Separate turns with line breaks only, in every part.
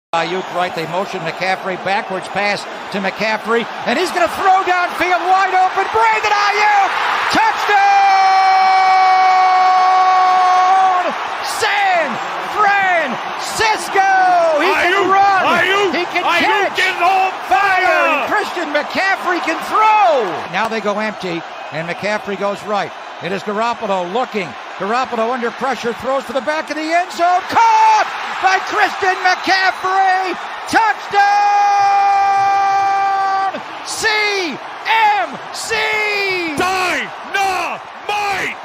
Ayuk right, they motion McCaffrey, backwards pass to McCaffrey, and he's going to throw downfield wide open. Brandon Ayuk, touchdown! San Francisco! He can run, he can catch,
getting on fire!
And Christian McCaffrey can throw! Now they go empty, and McCaffrey goes right. It is Garoppolo looking. Garoppolo under pressure, throws to the back of the end zone. Caught by Christian McCaffrey. Touchdown! CMC!
Dynamite!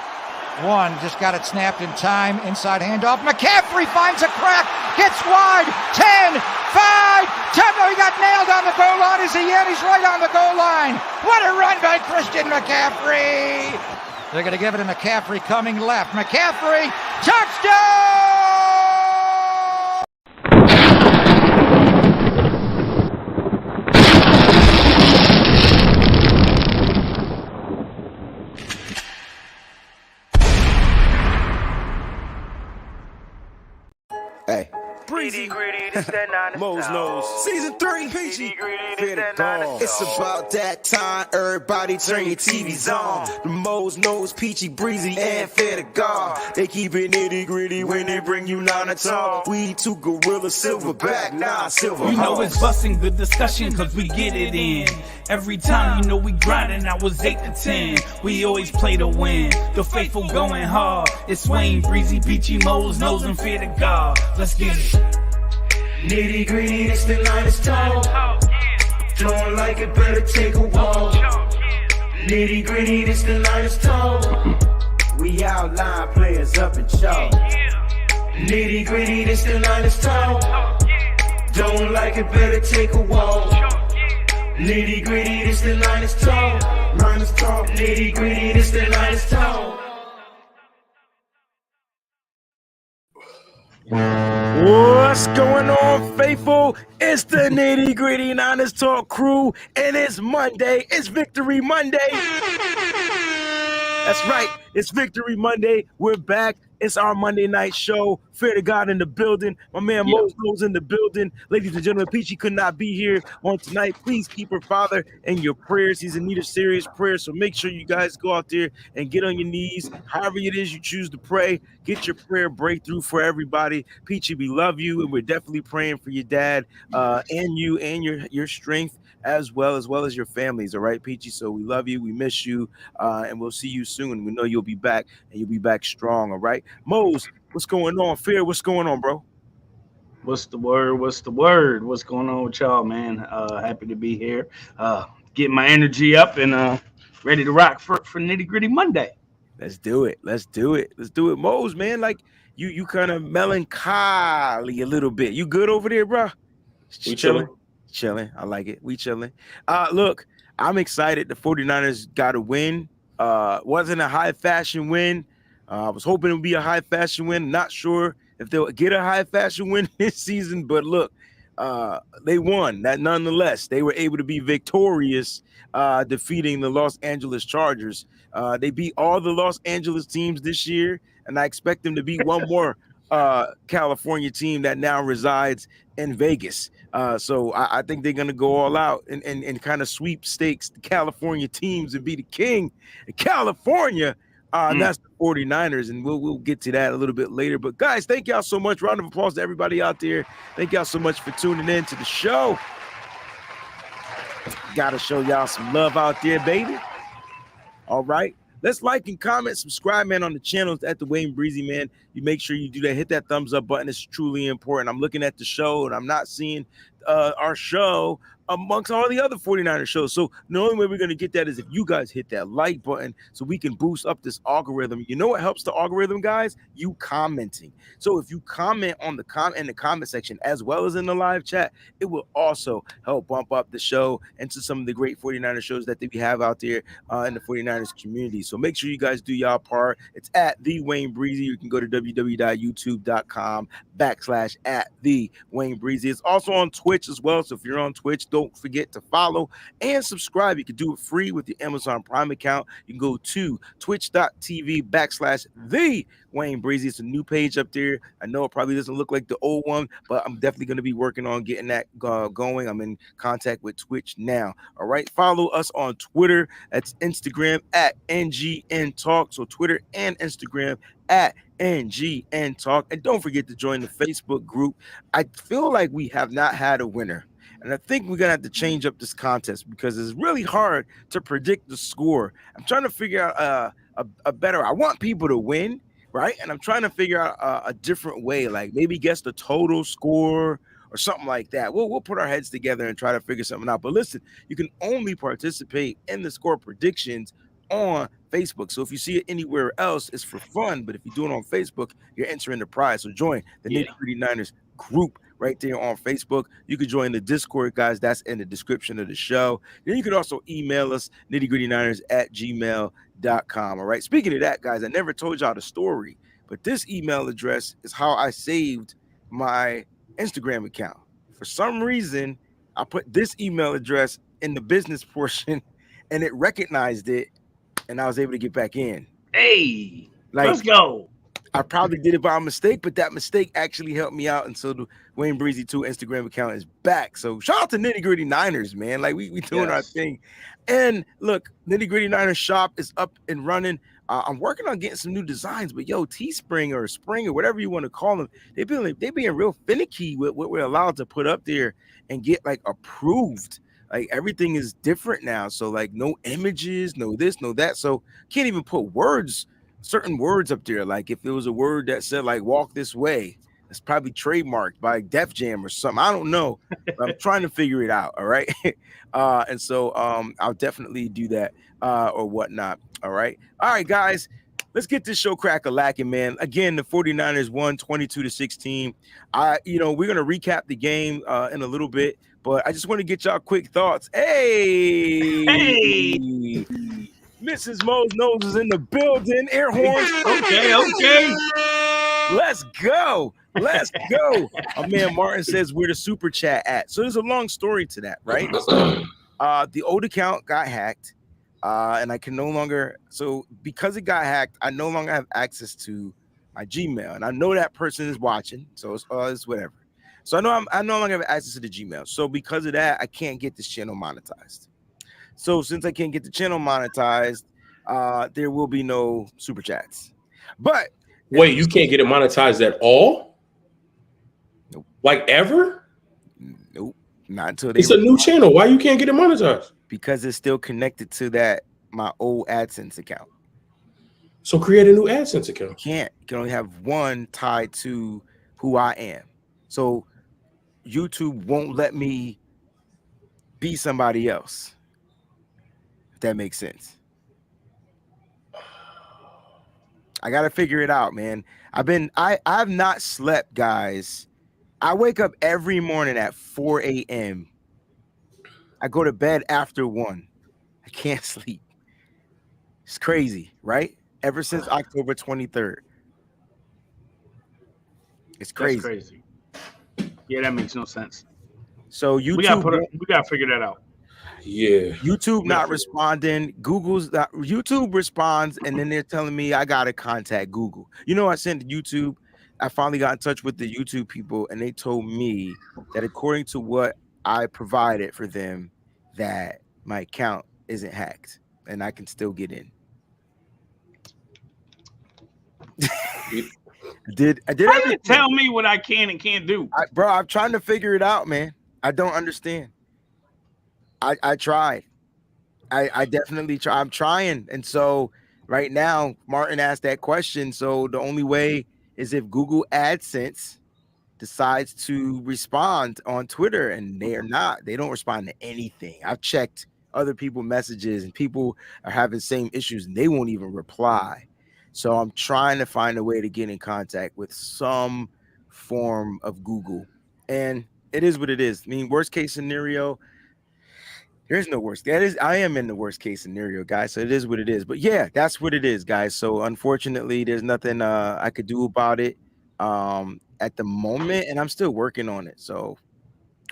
One, just got it snapped in time. Inside handoff. McCaffrey finds a crack. Gets wide. 10, 5, 10. Oh, he got nailed on the goal line. Is he in? He's right on the goal line. What a run by Christian McCaffrey! They're going to give it to McCaffrey coming left. McCaffrey, touchdown!
Hey.
Breezy,
Mo's Nose. Season 3, Peachy. It's about that time, everybody turn your TVs on. The Mo's Nose, Peachy, Breezy, and Fair to God. They keep it nitty gritty when they bring you nine to talk. We two gorilla, silverback, nah, silver.
You know it's busting good discussion cause we get it in. Every time you know we grinding, I was 8 to 10. We always play to win. The faithful going hard. It's Wayne, Breezy, Peachy, Mo's Nose, and Fear to God. Let's get it.
Nitty gritty, it's the line is tall. Don't like it, better take a walk. Nitty gritty, it's the line is tall. We outline players up in chalk. Nitty gritty, it's the line is tall. Don't like it, better take a walk. Nitty gritty, it's the line is tall. Line is tall. Nitty gritty, it's the line is tall.
What's going on, faithful? It's the Nitty Gritty Niners Talk crew, and it's Monday. It's Victory Monday. That's right. It's Victory Monday. We're back. It's our Monday night show. Fear to God in the building. My man Mo's Nose in the building. Ladies and gentlemen, Peachy could not be here on tonight. Please keep her father in your prayers. He's in need of serious prayer. So make sure you guys go out there and get on your knees. However it is you choose to pray, get your prayer breakthrough for everybody. Peachy, we love you, and we're definitely praying for your dad and you and your strength as well as your families. All right, Peachy. So we love you. We miss you. And we'll see you soon. We know you'll be back, and you'll be back strong. All right. Mose, what's going on? Fear, what's going on, bro?
What's the word? What's the word? What's going on with y'all, man? Happy to be here. Getting my energy up and ready to rock for Nitty Gritty Monday.
Let's do it. Let's do it. Let's do it. Mose, man, like you kind of melancholy a little bit. You good over there, bro?
We chilling.
Chilling. I like it. We chilling. Look, I'm excited. The 49ers got a win. Wasn't a high fashion win. I was hoping it would be a high fashion win. Not sure if they'll get a high fashion win this season, but look, they won. That nonetheless, they were able to be victorious, defeating the Los Angeles Chargers. They beat all the Los Angeles teams this year, and I expect them to beat one more California team that now resides in Vegas. So I think they're going to go all out and kind of sweepstakes the California teams and be the king in California. And that's the 49ers, and we'll get to that a little bit later. But, guys, thank y'all so much. Round of applause to everybody out there. Thank y'all so much for tuning in to the show. Got to show y'all some love out there, baby. All right. Let's like and comment, subscribe, man, on the channels at the Wayne Breezy, man. You make sure you do that. Hit that thumbs up button. It's truly important. I'm looking at the show, and I'm not seeing our show amongst all the other 49er shows. So the only way we're going to get that is if you guys hit that like button so we can boost up this algorithm. You know what helps the algorithm, guys? You commenting. So if you comment on in the comment section as well as in the live chat, it will also help bump up the show into some of the great 49er shows that we have out there in the 49ers community. So make sure you guys do y'all part. It's at The Wayne Breezy. You can go to www.youtube.com/@The Wayne Breezy. It's also on Twitch as well. So if you're on Twitch, don't forget to follow and subscribe. You can do it free with your Amazon Prime account. You can go to twitch.tv/the Wayne Breezy. It's a new page up there. I know it probably doesn't look like the old one, but I'm definitely going to be working on getting that going. I'm in contact with Twitch now. All right. Follow us on Twitter. That's Instagram at NGN Talk. So Twitter and Instagram at NGN Talk. And don't forget to join the Facebook group. I feel like we have not had a winner. And I think we're going to have to change up this contest because it's really hard to predict the score. I'm trying to figure out a better, I want people to win, right? And I'm trying to figure out a different way, like maybe guess the total score or something like that. We'll put our heads together and try to figure something out. But listen, you can only participate in the score predictions on Facebook. So if you see it anywhere else, it's for fun. But if you do it on Facebook, you're entering the prize. So join the Nitty Gritty Niners group right there on Facebook. You can join the Discord, guys. That's in the description of the show. Then you can also email us, nittygrittyniners@gmail.com. All right. Speaking of that, guys, I never told y'all the story, but this email address is how I saved my Instagram account. For some reason, I put this email address in the business portion and it recognized it, and I was able to get back in.
Hey, let's go.
I probably did it by mistake, but that mistake actually helped me out. And so the Wayne Breezy 2 Instagram account is back. So shout out to Nitty Gritty Niners, man. Like we doing our thing. And look, Nitty Gritty Niners shop is up and running. I'm working on getting some new designs, but yo, Teespring or Spring or whatever you want to call them, they being real finicky with what we're allowed to put up there and get like approved. Like everything is different now. So like no images, no this, no that. So can't even put certain words up there. Like if it was a word that said like walk this way, it's probably trademarked by Def Jam or something. I don't know. But I'm trying to figure it out. All right. And so I'll definitely do that or whatnot. All right. All right, guys. Let's get this show crack-a-lacking, man. Again, the 49ers won 22-16. We're gonna recap the game in a little bit, but I just want to get y'all quick thoughts. Hey. Mrs. Mo's Nose is in the building. Air horns.
Okay.
Let's go. Our man Martin says where the super chat at. So there's a long story to that, right? The old account got hacked, and I can no longer. So because it got hacked, I no longer have access to my Gmail, and I know that person is watching. So it's whatever. So I no longer have access to the Gmail. So because of that, I can't get this channel monetized. So since I can't get the channel monetized, there will be no super chats. But
wait, you can't get it monetized at all?
Nope.
Like ever?
Nope. Not until
it's a new channel. Why you can't get it monetized?
Because it's still connected to my old AdSense account.
So create a new AdSense account.
You can't. You can only have one tied to who I am. So YouTube won't let me be somebody else. If that makes sense. I gotta figure it out, man. I've not slept, guys. I wake up every morning at 4 a.m. I go to bed after 1. I can't sleep. It's crazy, right? Ever since October 23rd. It's crazy.
That's crazy. Yeah, that makes no sense.
So YouTube,
we gotta figure that out.
Yeah.
YouTube not responding. YouTube responds, and then they're telling me I gotta contact Google. I sent to YouTube. I finally got in touch with the YouTube people, and they told me that according to what I provided for them, that my account isn't hacked and I can still get in. I did.
How you tell me what I can and can't do?
Bro, I'm trying to figure it out, man. I don't understand. I tried. I definitely try. I'm trying. And so right now, Martin asked that question. So the only way is if Google AdSense decides to respond on Twitter, and they don't respond to anything. I've checked other people's messages, and people are having same issues, and they won't even reply. So I'm trying to find a way to get in contact with some form of Google, and it is what it is. I mean, worst case scenario, there's no worst. I am in the worst case scenario, guys. So it is what it is. But yeah, that's what it is, guys. So unfortunately, there's nothing I could do about it at the moment, and I'm still working on it. So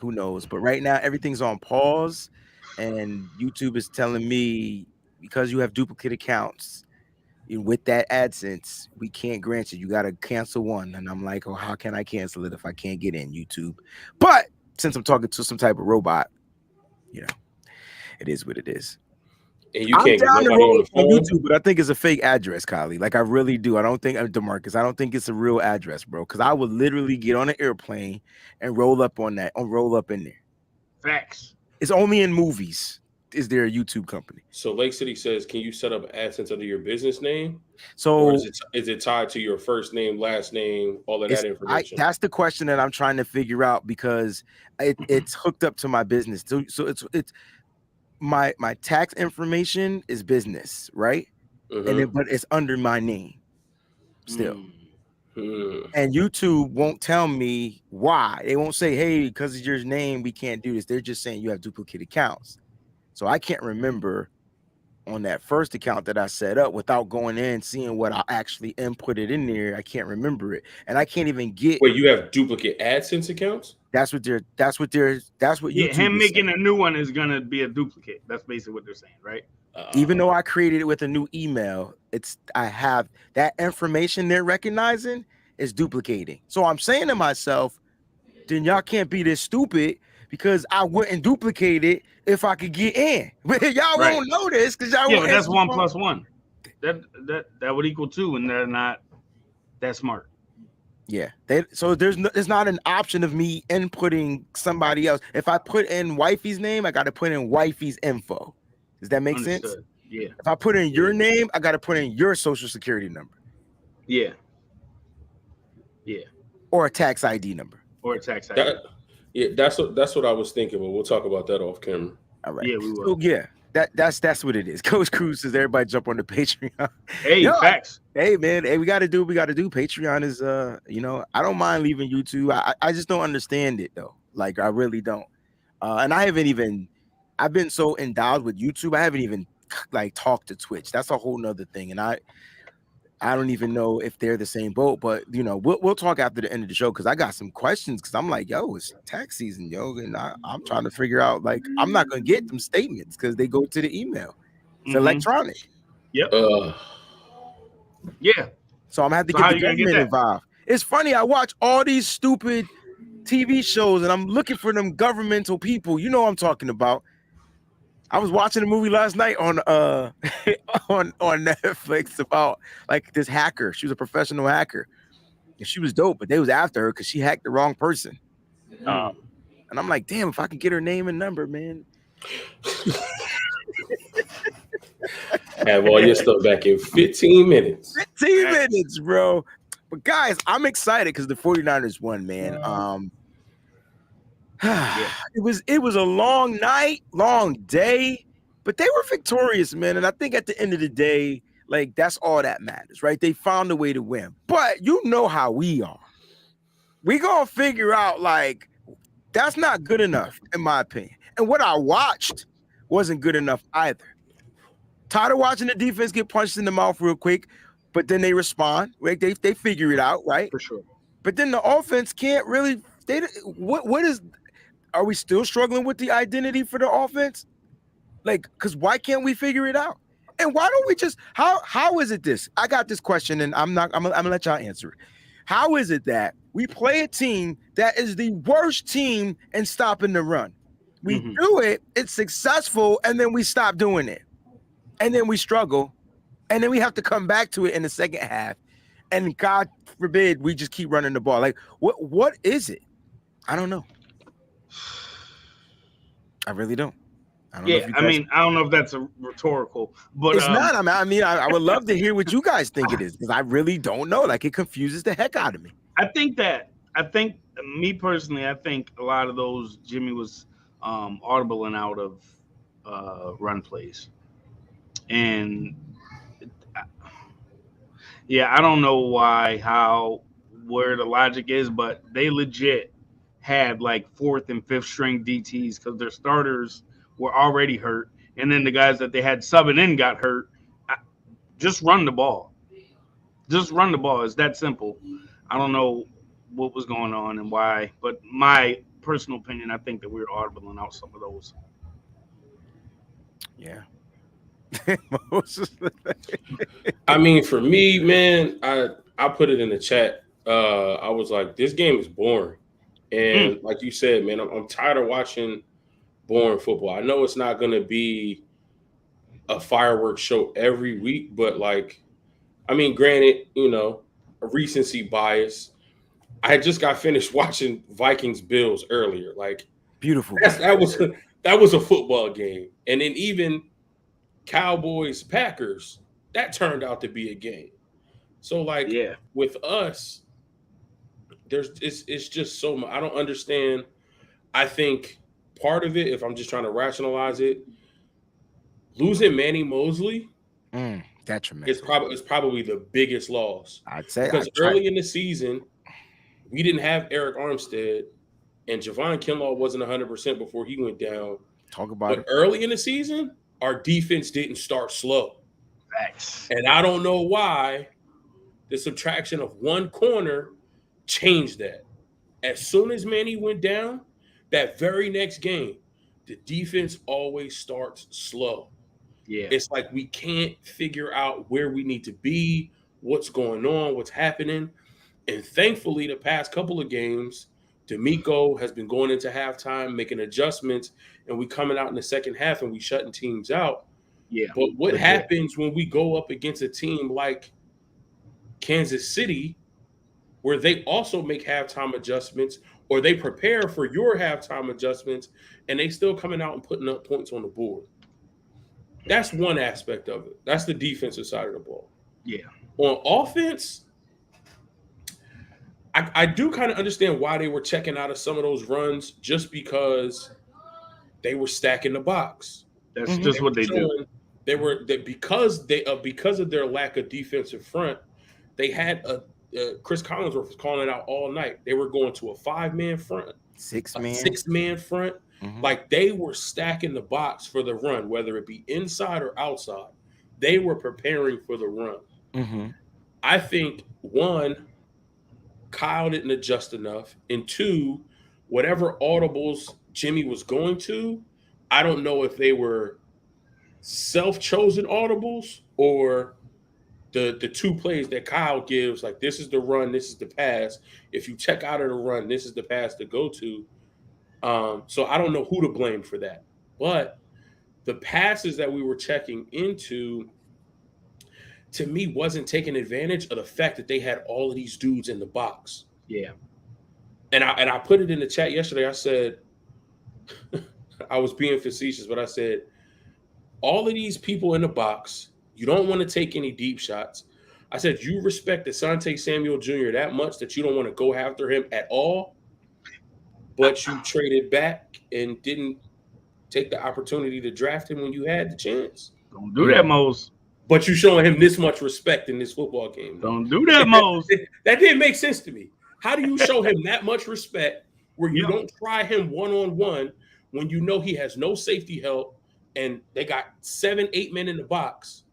Who knows? But right now, everything's on pause, and YouTube is telling me because you have duplicate accounts with that AdSense, we can't grant you. You got to cancel one. And I'm like, oh, how can I cancel it if I can't get in YouTube? But since I'm talking to some type of robot, it is what it is.
And you
I'm
can't get
down the
nobody on
road
the
on
phone.
YouTube, but I think it's a fake address, Kylie. Like I really do. I don't think DeMarcus. I don't think it's a real address, bro. Because I would literally get on an airplane and roll up in there.
Facts.
It's only in movies. Is there a YouTube company?
So Lake City says, can you set up AdSense under your business name?
So
Or is it tied to your first name, last name, all of that information?
that's the question that I'm trying to figure out because it's hooked up to my business. So it's my tax information is business, right?
Mhm.
But it's under my name still.
Mhm.
And YouTube won't tell me why. They won't say, hey, because of your name, we can't do this. They're just saying you have duplicate accounts. So I can't remember on that first account that I set up without going in seeing what I actually inputted in there. I can't remember it. And I can't even get.
Wait, you have duplicate AdSense accounts?
That's what YouTube
Him
is
making
saying.
a new one is gonna be a duplicate. That's basically what they're saying, right?
Even though I created it with a new email, I have that information they're recognizing is duplicating. So I'm saying to myself, then y'all can't be this stupid because I wouldn't duplicate it if I could get in. But y'all won't know this because y'all
but that's 1 + 1. That would equal 2, and they're not that smart.
Yeah. So there's not an option of me inputting somebody else. If I put in wifey's name, I got to put in wifey's info. Does that make sense?
Yeah.
If I put in your name, I got to put in your social security number.
Yeah.
Or a tax ID number.
Or a tax ID.
That's what I was thinking, but we'll talk about that off camera.
All right.
Yeah, we will.
So yeah, that's what it is. Coach Cruz says everybody jump on the Patreon.
Hey, facts.
Hey man, we gotta do what we gotta do. Patreon is I don't mind leaving YouTube. I just don't understand it though. Like I really don't. And I've been so endowed with YouTube, I haven't even like talked to Twitch. That's a whole nother thing. And I don't even know if they're the same boat, but we'll talk after the end of the show because I got some questions because I'm like, yo, it's tax season, yo, and I'm trying to figure out like I'm not gonna get them statements because they go to the email. It's electronic.
Yep. Yeah.
So I'm gonna have to get the government involved. It's funny, I watch all these stupid TV shows and I'm looking for them governmental people. You know what I'm talking about. I was watching a movie last night on on Netflix about like this hacker. She was a professional hacker, and she was dope. But they was after her because she hacked the wrong person. And I'm like, damn, if I could get her name and number, man.
Have all your stuff back in 15 minutes.
15 minutes, bro. But guys, I'm excited because the 49ers won, man. It was a long night, long day, but they were victorious, man. And I think at the end of the day, like that's all that matters, right? They found a way to win. But you know how we are. We gonna figure out like that's not good enough, in my opinion. And what I watched wasn't good enough either. Tired of watching the defense get punched in the mouth real quick, but then they respond. Right? They figure it out, right?
For sure.
But then the offense can't really. Are we still struggling with the identity for the offense? Like, because why can't we figure it out? And why don't we just how is it this? I got this question, and I'm gonna let y'all answer it. How is it that we play a team that is the worst team in stopping the run? We do it, it's successful, and then we stop doing it. And then we struggle, and then we have to come back to it in the second half. And God forbid we just keep running the ball. Like, what is it? I don't know. I really don't. I
don't know if that's a rhetorical, but
it's not. I would love to hear what you guys think it is because I really don't know. Like, it confuses the heck out of me.
I think me personally, I think a lot of those Jimmy was audibling out of run plays, and I don't know where the logic is, but they legit had like 4th and 5th string DTs because their starters were already hurt, and then the guys that they had subbing in got hurt. Just run the ball. Just run the ball. It's that simple. I don't know what was going on and why, but my personal opinion, I think that we're audibling out some of those.
Yeah.
I mean, for me, man, I put it in the chat. I was like, this game is boring, and like you said, man, I'm tired of watching boring football. I know it's not going to be a fireworks show every week, but like, I mean, granted, you know, a recency bias. I just got finished watching Vikings Bills earlier. Like,
beautiful.
That was a football game, and then even Cowboys Packers, that turned out to be a game. So like, with us, it's just so much. I don't understand. I think part of it, if I'm just trying to rationalize it, losing Manny Mosley
detrimental.
It's probably the biggest loss.
I'd say,
because early in the season, we didn't have Eric Armstead, and Javon Kinlaw wasn't 100% before he went down. But early in the season, our defense didn't start slow.
Facts.
And I don't know why the subtraction of one corner changed that. As soon as Manny went down, that very next game, the defense always starts slow.
Yeah.
It's like we can't figure out where we need to be, what's going on, what's happening. And thankfully, the past couple of games, D'Amico has been going into halftime, making adjustments, and we coming out in the second half and we shutting teams out.
Yeah.
But what happens when we go up against a team like Kansas City, where they also make halftime adjustments, or they prepare for your halftime adjustments, and they still coming out and putting up points on the board? That's one aspect of it. That's the defensive side of the ball.
Yeah.
On offense, I do kind of understand why they were checking out of some of those runs, just because they were stacking the box.
That's just what they do.
Because of their lack of defensive front, they had Chris Collinsworth was calling it out all night. They were going to a 5-man front, six-man front. Like, they were stacking the box for the run, whether it be inside or outside. They were preparing for the run. I think, one, Kyle didn't adjust enough, and two, whatever audibles Jimmy was going to, I don't know if they were self-chosen audibles or the two plays that Kyle gives, like, this is the run, this is the pass. If you check out of the run, this is the pass to go to. So I don't know who to blame for that. But the passes that we were checking into, to me, wasn't taking advantage of the fact that they had all of these dudes in the box.
Yeah.
And I put it in the chat yesterday. I said, I was being facetious, but I said, all of these people in the box, you don't want to take any deep shots. I said, you respect Asante Samuel Jr. that much that you don't want to go after him at all, but you traded back and didn't take the opportunity to draft him when you had the chance.
Don't do that, Mose.
But you showing him this much respect in this football game.
Don't do that, Mose.
That didn't make sense to me. How do you show him that much respect where you don't try him one-on-one when you know he has no safety help and they got 7-8 men in the box,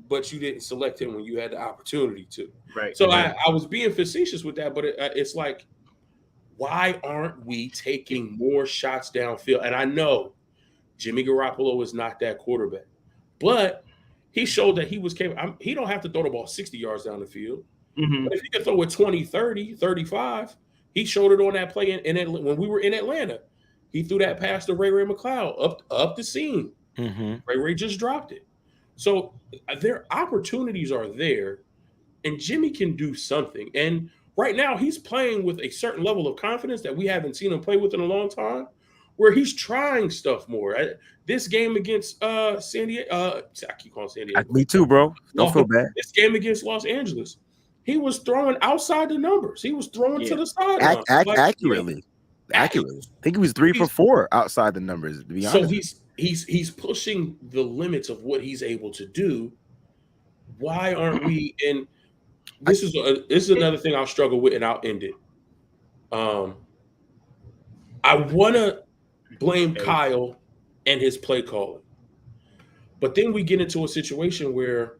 but you didn't select him when you had the opportunity to?
Right.
So I was being facetious with that, but it's like, why aren't we taking more shots downfield? And I know Jimmy Garoppolo is not that quarterback, but he showed that he was capable. He don't have to throw the ball 60 yards down the field. But if he can throw it 20, 30, 35, he showed it on that play when we were in Atlanta. He threw that pass to Ray McCloud up the seam. Ray just dropped it. So their opportunities are there, and Jimmy can do something. And right now he's playing with a certain level of confidence that we haven't seen him play with in a long time, where he's trying stuff more. This game against San Diego, I keep calling San Diego.
Me too, bro. Don't feel bad.
This game against Los Angeles, he was throwing outside the numbers. He was throwing to the sideline.
Accurately. I think he was 3 for 4 outside the numbers, to be honest.
So he's pushing the limits of what he's able to do. Why aren't we? And this is another thing I'll struggle with, and I'll end it. I want to blame Kyle and his play calling, but then we get into a situation where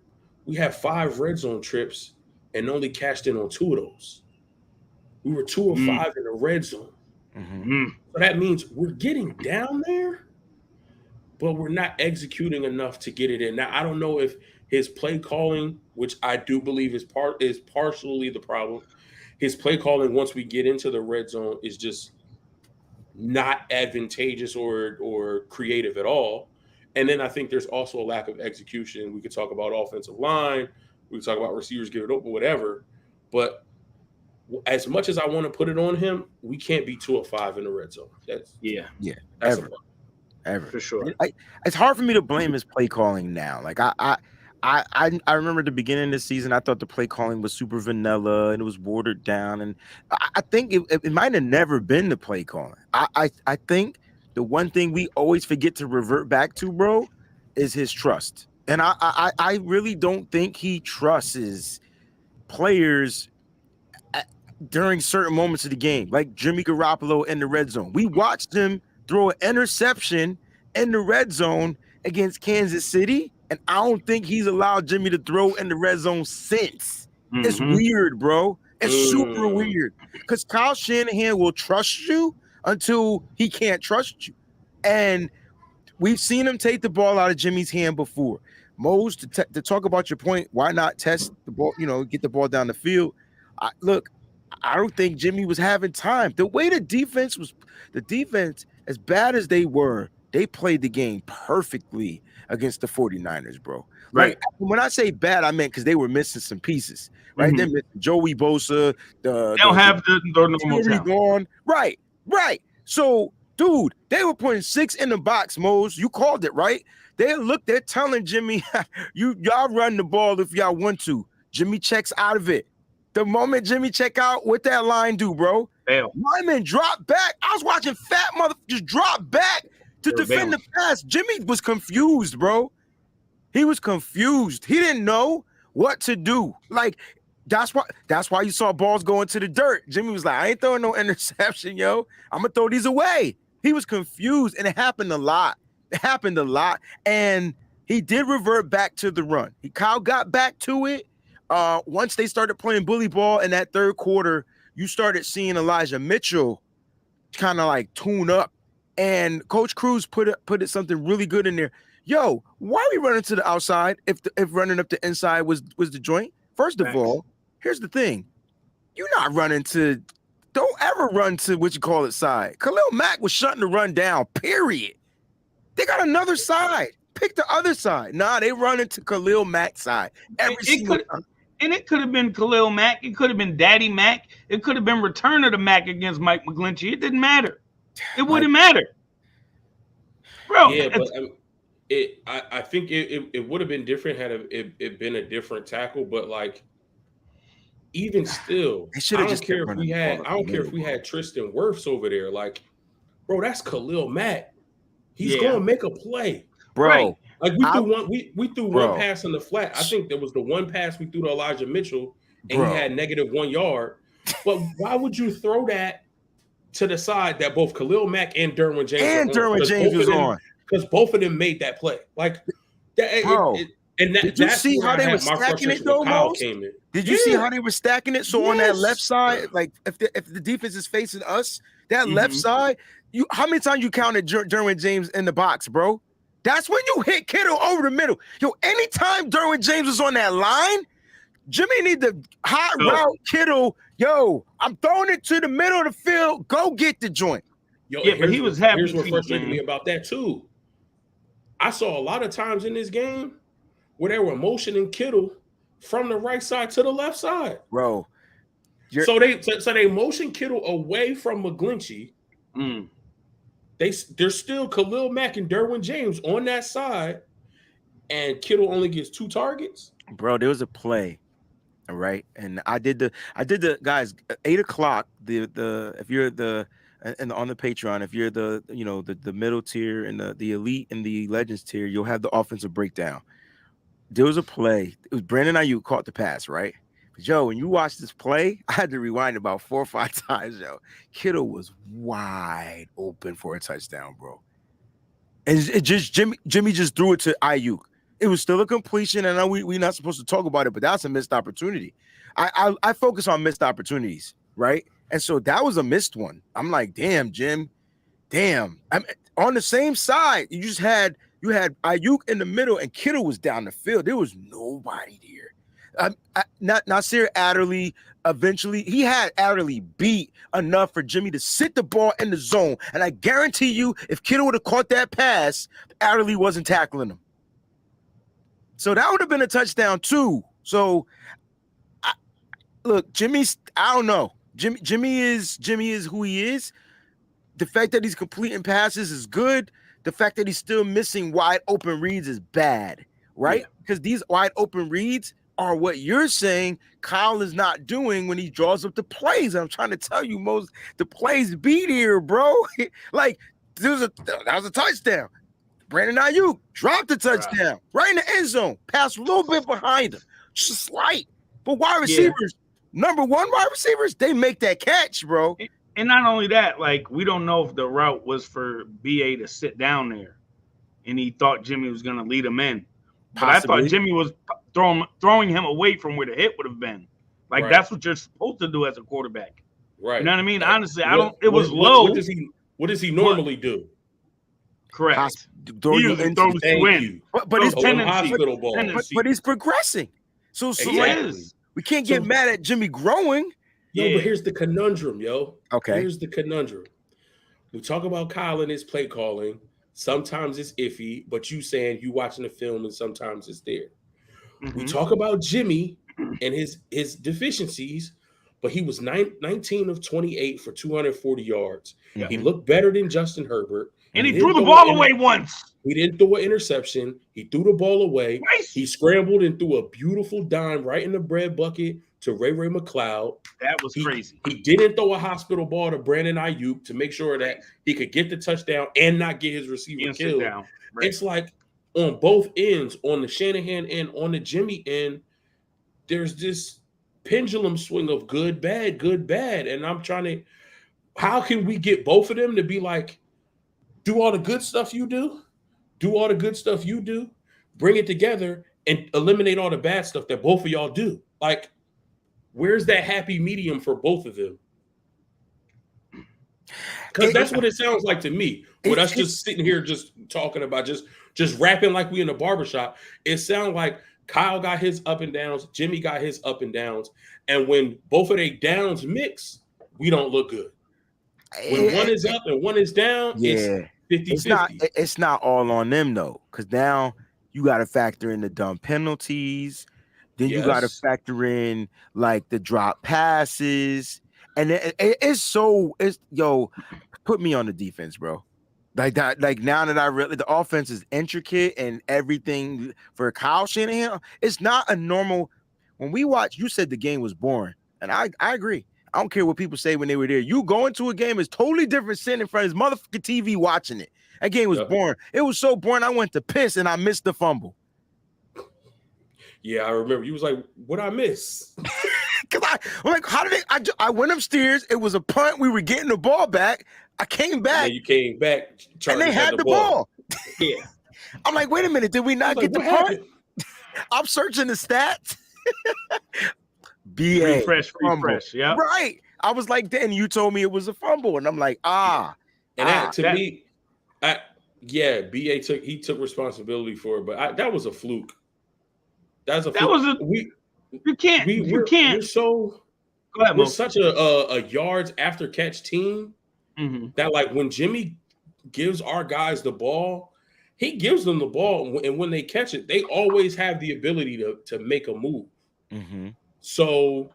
we have 5 red zone trips and only cashed in on 2 of those. We were 2 of 5 in the red zone. So that means we're getting down there, but we're not executing enough to get it in. Now, I don't know if his play calling, which I do believe is partially the problem. His play calling once we get into the red zone is just not advantageous or creative at all. And then I think there's also a lack of execution. We could talk about offensive line, we could talk about receivers giving open, whatever. But as much as I want to put it on him, we can't be 2 of 5 in the red zone. That's
ever
for sure.
It's hard for me to blame his play calling now. Like I remember at the beginning of the season, I thought the play calling was super vanilla and it was watered down. And I think it might have never been the play calling. I think the one thing we always forget to revert back to, bro, is his trust. And I really don't think he trusts his players during certain moments of the game, like Jimmy Garoppolo in the red zone. We watched him throw an interception in the red zone against Kansas City, and I don't think he's allowed Jimmy to throw in the red zone since. It's weird, bro. It's super weird because Kyle Shanahan will trust you until he can't trust you. And we've seen him take the ball out of Jimmy's hand before. Mose, to talk about your point, why not test the ball, get the ball down the field? Look, I don't think Jimmy was having time. The way the defense, as bad as they were, they played the game perfectly against the 49ers, bro.
Right.
Like, when I say bad, I meant because they were missing some pieces, right? They're missing Joey Bosa.
They don't have the normal talent.
Gone. Right. So, dude, they were putting 6 in the box, Mose. You called it, right? They're telling Jimmy, y'all run the ball if y'all want to. Jimmy checks out of it. The moment Jimmy check out, what that line do, bro?
Bail.
Lyman drop back. I was watching fat mother just drop back to defend the pass. Jimmy was confused, bro. He was confused. He didn't know what to do. Like, that's why you saw balls going to the dirt. Jimmy was like, I ain't throwing no interception, yo. I'm going to throw these away. He was confused, and it happened a lot. And he did revert back to the run. Kyle got back to it. Once they started playing bully ball in that third quarter, you started seeing Elijah Mitchell kind of like tune up. And Coach Cruz put something really good in there. Yo, why are we running to the outside if running up the inside was the joint? First of all, here's the thing. You're not running to – don't ever run to what you call it side. Khalil Mack was shutting the run down, period. They got another side. Pick the other side. Nah, they run into Khalil Mack's side every single time.
And it could have been Khalil Mack. It could have been Daddy Mack. It could have been return of the Mack against Mike McGlinchey. It didn't matter. It wouldn't matter. Bro.
Yeah, but I think it would have been different had it been a different tackle. But, like, even still, I don't care if we had Tristan Wirfs over there. Like, bro, that's Khalil Mack. He's going to make a play.
Bro.
Right. Like we threw one pass in the flat. I think there was the one pass we threw to Elijah Mitchell, and he had -1 yard. But why would you throw that to the side that both Khalil Mack and Derwin James
was on?
Because both of them made that play. Like that,
bro.
Did
you see how they were stacking it though, Mose? Did you see how they were stacking it? So on that left side, like if the defense is facing us, that left side, how many times you counted Derwin James in the box, bro? That's when you hit Kittle over the middle. Yo, anytime Derwin James was on that line, Jimmy need to hot route Kittle. Yo, I'm throwing it to the middle of the field. Go get the joint.
Yo, yeah, but he was happy. Here's what frustrated me about that too. I saw a lot of times in this game where they were motioning Kittle from the right side to the left side,
bro.
So they motion Kittle away from McGlinchey. There's still Khalil Mack and Derwin James on that side, and Kittle only gets 2 targets.
Bro, there was a play, all right, and I did the guys 8:00. If you're on the Patreon, if you're the middle tier and the elite and the legends tier, you'll have the offensive breakdown. There was a play. It was Brandon Ayuk caught the pass, right? Joe, when you watch this play, I had to rewind about 4 or 5 times, yo. Kittle was wide open for a touchdown, bro. And it just Jimmy just threw it to Ayuk. It was still a completion, and I know we're not supposed to talk about it, but that's a missed opportunity. I focus on missed opportunities, right? And so that was a missed one. I'm like, damn, Jim. Damn. On the same side, you had Ayuk in the middle and Kittle was down the field. There was nobody there. Nasir Adderley, eventually, he had Adderley beat enough for Jimmy to sit the ball in the zone. And I guarantee you, if Kittle would have caught that pass, Adderley wasn't tackling him. So that would have been a touchdown too. So, look, I don't know. Jimmy is who he is. The fact that he's completing passes is good. The fact that he's still missing wide open reads is bad, right? Because these wide open reads are what you're saying Kyle is not doing when he draws up the plays. I'm trying to tell you, the plays beat here, bro. Like, that was a touchdown. Brandon Ayuk dropped the touchdown right in the end zone. Passed a little bit behind him. Just slight. But wide receivers, number one wide receivers, they make that catch, bro.
And not only that, like, we don't know if the route was for BA to sit down there and he thought Jimmy was going to lead him in. But
Possibly.
I thought Jimmy was throwing him away from where the hit would have been. Like, that's what you're supposed to do as a quarterback.
Right.
You know what I mean? Honestly, it was low.
What does he normally do?
Correct.
He
usually throws you in.
But he's
hospital ball.
But he's progressing. So
Exactly.
like, we can't get mad at Jimmy growing.
Yo, but here's the conundrum, yo.
Okay.
Here's the conundrum. We talk about Kyle and his play calling. Sometimes it's iffy, but you saying you watching the film and sometimes it's there. We talk about Jimmy and his deficiencies, but he was 19 of 28 for 240 yards. He looked better than Justin Herbert.
And he threw the ball away once.
He didn't throw an interception. He threw the ball away.
Nice.
He scrambled and threw a beautiful dime right in the bread bucket to Ray McLeod.
That was crazy.
He didn't throw a hospital ball to Brandon Ayuk to make sure that he could get the touchdown and not get his receiver killed.
Right.
It's like on both ends, on the Shanahan end, on the Jimmy end, there's this pendulum swing of good, bad. And I'm trying to, how can we get both of them to be like, do all the good stuff you do, bring it together and eliminate all the bad stuff that both of y'all do? Like, where's that happy medium for both of them? Because that's what it sounds like to me. With us just sitting here just talking about just rapping like we in a barbershop, it sounds like Kyle got his up and downs, Jimmy got his up and downs, and when both of their downs mix, we don't look good. When one is up and one is down, it's 50-50.
It's not all on them though, because now you got to factor in the dumb penalties. Then you got to factor in like the drop passes, and it's put me on the defense, bro. Like that, like now that I really, the offense is intricate and everything for Kyle Shanahan. It's not a normal. When we watch, you said the game was boring, and I agree. I don't care what people say when they were there. You going to a game is totally different sitting in front of his motherfucking TV watching it. That game was boring. It was so boring. I went to piss and I missed the fumble.
Yeah, I remember. You was like, "What I miss?"
Because I'm like, how did I went upstairs. It was a punt. We were getting the ball back. I came back.
And you came back,
and they had the ball.
Yeah.
I'm like, wait a minute. Did we not get the punt? I'm searching the stats. BA.
Refresh. Yeah.
Right. I was like, then you told me it was a fumble. And I'm like,
to me, BA took responsibility for it, but that was a fluke.
You can't.
We're so
Go ahead,
we're such a yards after catch team that like when Jimmy gives our guys the ball, he gives them the ball, and when they catch it, they always have the ability to make a move. So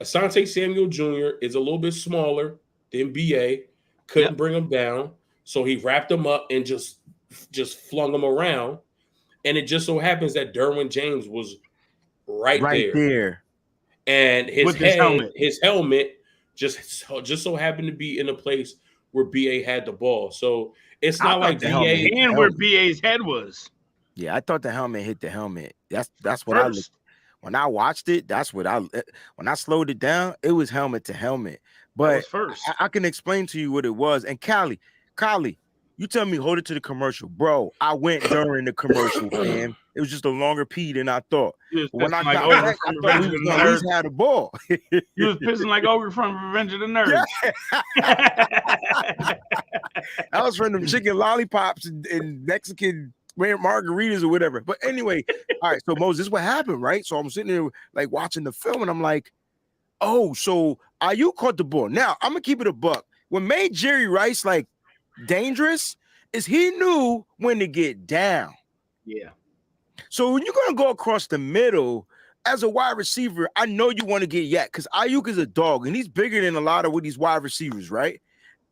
Asante Samuel Jr. is a little bit smaller than BA, couldn't bring him down, so he wrapped him up and just flung him around. And it just so happens that Derwin James was right there. And his helmet just so happened to be in a place where BA had the ball. So it's not like BA
and where BA's head was.
Yeah, I thought the helmet hit the helmet. That's what I looked. When I watched it, when I slowed it down, it was helmet to helmet. But
first.
I can explain to you what it was. And Kylie, You tell me hold it to the commercial, bro. I went during the commercial, fam. It was just a longer P than I thought. When I got back, I thought we was gonna at least have the ball.
You was pissing like Ogre from Revenge of the Nerds.
Yeah. I was from them chicken lollipops and Mexican margaritas or whatever. But anyway, all right. So Moses, this is what happened, right? So I'm sitting there like watching the film, and I'm like, oh, so Ayuk caught the ball. Now I'm gonna keep it a buck. What made Jerry Rice like dangerous is he knew when to get down.
Yeah.
So when you're gonna go across the middle as a wide receiver, I know you want to get yak because Ayuk is a dog and he's bigger than a lot of these wide receivers, right?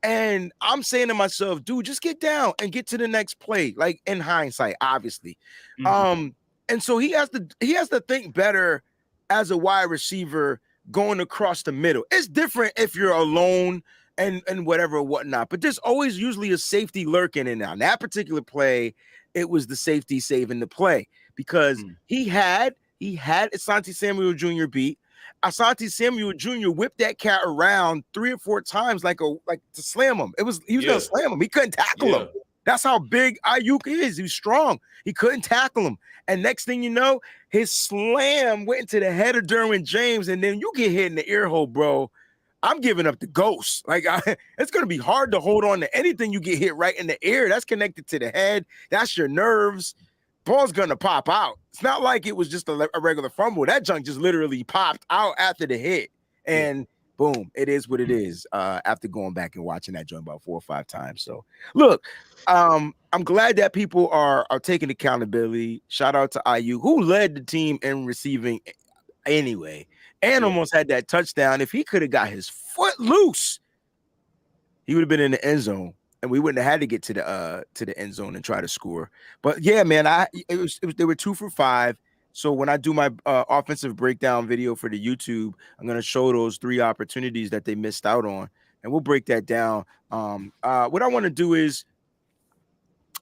And I'm saying to myself, dude, just get down and get to the next play. Like in hindsight, obviously. And so he has to think better as a wide receiver going across the middle. It's different if you're alone and whatever or whatnot, but there's always usually a safety lurking in now. That particular play, it was the safety saving the play because he had Asante Samuel Jr. beat. Asante Samuel Jr. whipped that cat around 3 or 4 times like to slam him. He was gonna slam him. He couldn't tackle him. That's how big Ayuk is. He's strong. He couldn't tackle him. And next thing you know, his slam went into the head of Derwin James, and then you get hit in the ear hole, bro. I'm giving up the ghost. Like it's gonna be hard to hold on to anything you get hit right in the ear. That's connected to the head. That's your nerves. Ball's gonna pop out. It's not like it was just a regular fumble. That junk just literally popped out after the hit, and boom, it is what it is. After going back and watching that joint about 4 or 5 times. So look, I'm glad that people are taking accountability. Shout out to IU, who led the team in receiving anyway, and almost had that touchdown. If he could have got his foot loose, he would have been in the end zone, and we wouldn't have had to get to the end zone and try to score. But yeah, man, they were 2 for 5. So when I do my offensive breakdown video for the YouTube, I'm gonna show those 3 opportunities that they missed out on, and we'll break that down. What I want to do is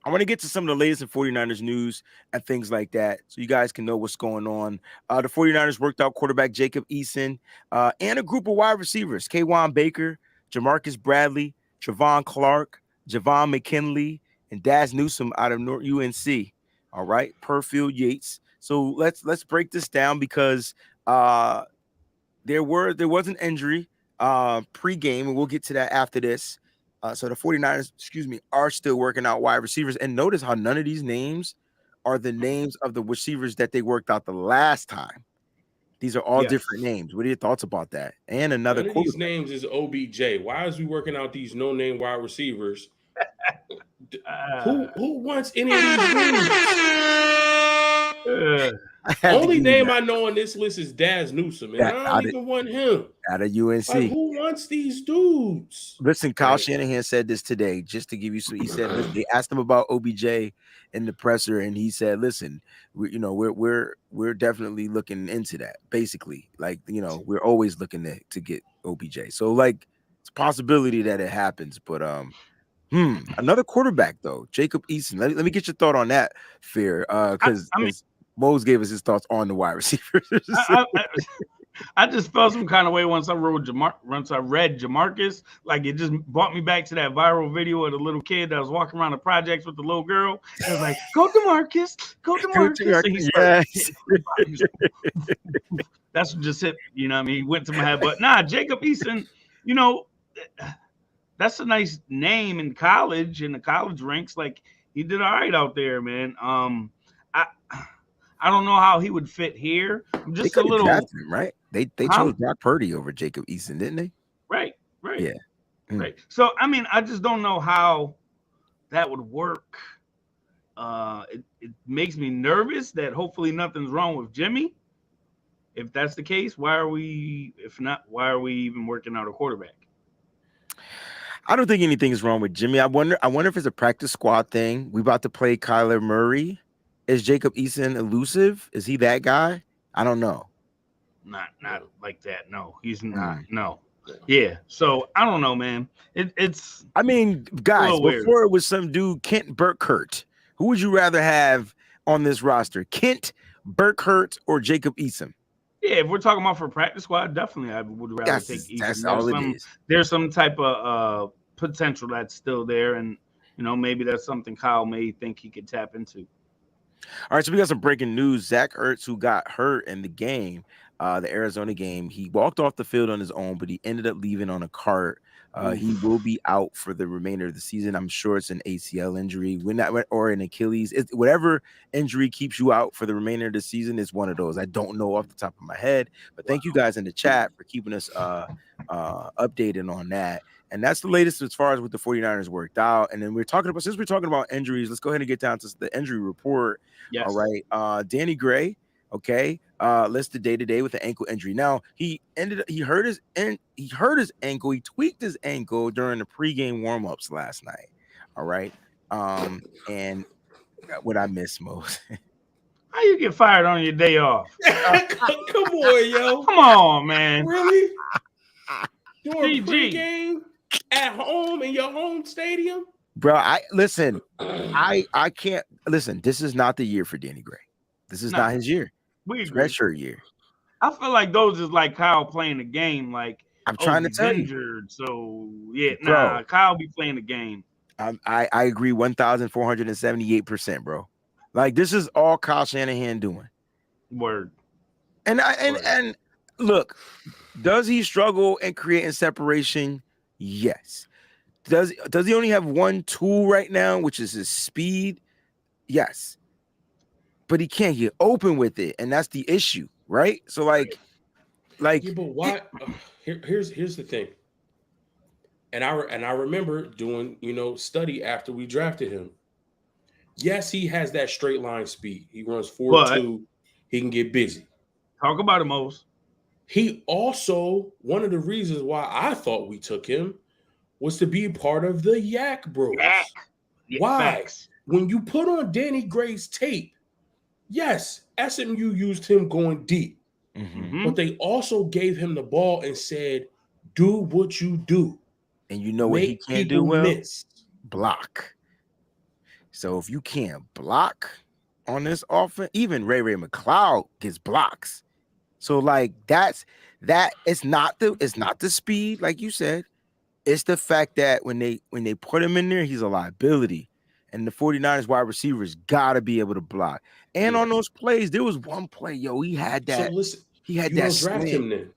I want to get to some of the latest in 49ers news and things like that, so you guys can know what's going on. The 49ers worked out quarterback Jacob Eason and a group of wide receivers: K'Wan Baker, Jamarcus Bradley, Travon Clark, Javon McKinley, and Daz Newsome out of North UNC. All right, Perfield Yates. So let's break this down because there was an injury pre-game, and we'll get to that after this. So the 49ers, are still working out wide receivers. And notice how none of these names are the names of the receivers that they worked out the last time. These are all different names. What are your thoughts about that? And another
one of these names is OBJ. Why is we working out these no-name wide receivers? Who wants any of these names? Only name I know on this list is Daz Newsome, and I don't even want him.
Out of UNC.
Like, who wants these dudes?
Listen, Kyle Shanahan said this today, just to give you some. He said they asked him about OBJ in the presser, and he said, "Listen, we're definitely looking into that. Basically, like we're always looking to get OBJ. So like it's a possibility that it happens, but another quarterback though, Jacob Eason. Let me get your thought on that, Fear, because Mose gave us his thoughts on the wide receivers.
I just felt some kind of way once I read Jamarcus. Like it just brought me back to that viral video of the little kid that was walking around the projects with the little girl. It was like, go Demarcus, go Demarcus. Yes. That's what just hit, He went to my head. But nah, Jacob Eason, that's a nice name in college, in the college ranks. Like he did all right out there, man. I don't know how he would fit here. I'm just a little
him, right. They chose Brock Purdy over Jacob Eason, didn't they?
Right.
Yeah.
Right. So I just don't know how that would work. It makes me nervous that hopefully nothing's wrong with Jimmy. If that's the case, why are we even working out a quarterback?
I don't think anything is wrong with Jimmy. I wonder if it's a practice squad thing. We about to play Kyler Murray. Is Jacob Eason elusive? Is he that guy? I don't know.
Not like that. No, he's not. No. Yeah. So I don't know, man. It's.
I mean, guys, before it was some dude, Kent Burkhardt. Who would you rather have on this roster, Kent Burkhardt or Jacob Eason?
Yeah, if we're talking about for practice squad, definitely I would rather take Eason.
That's all it is.
There's some type of potential that's still there, and maybe that's something Kyle may think he could tap into.
All right, so we got some breaking news. Zach Ertz, who got hurt in the game, the Arizona game, he walked off the field on his own, but he ended up leaving on a cart. He will be out for the remainder of the season. I'm sure it's an ACL injury, or an Achilles. Whatever injury keeps you out for the remainder of the season is one of those. I don't know off the top of my head, but thank you guys in the chat for keeping us updated on that. And that's the latest as far as what the 49ers worked out. And then since we're talking about injuries, let's go ahead and get down to the injury report.
Yes.
All right. Danny Gray, okay, listed day-to-day with an ankle injury. Now, he hurt his ankle. He tweaked his ankle during the pregame warm-ups last night. All right. And what I miss most.
How you get fired on your day off?
Come on, yo.
Come on, man.
Really? Doing pregame at home in your home stadium?
Bro, I can't listen. This is not the year for Danny Gray. This is not his year. It's redshirt year.
I feel like those is like Kyle playing the game. Like,
I'm trying to tell
you. So yeah,
bro,
Kyle be playing the game.
I agree 1,478%, bro. Like, this is all Kyle Shanahan doing.
Word.
And look, does he struggle in creating separation? Yes. Does he only have one tool right now, which is his speed? Yes. But he can't get open with it, and that's the issue, right? So like
yeah, but why? Here's the thing. And I remember doing, study after we drafted him. Yes, he has that straight line speed. He runs 4.2. He can get busy.
Talk about it, Mose.
He also, one of the reasons why I thought we took him was to be part of the Yak Bros. Why?
Facts.
When you put on Danny Gray's tape, yes, SMU used him going deep.
Mm-hmm.
But they also gave him the ball and said, do what you do.
And you know what he can't do well? Block. So if you can't block on this offense, even Ray McCloud gets blocks. So like it's not the speed, like you said. It's the fact that when they put him in there, he's a liability. And the 49ers wide receivers gotta be able to block. And on those plays, there was one play, he had that.
So listen,
he had
you
that.
Don't draft him then.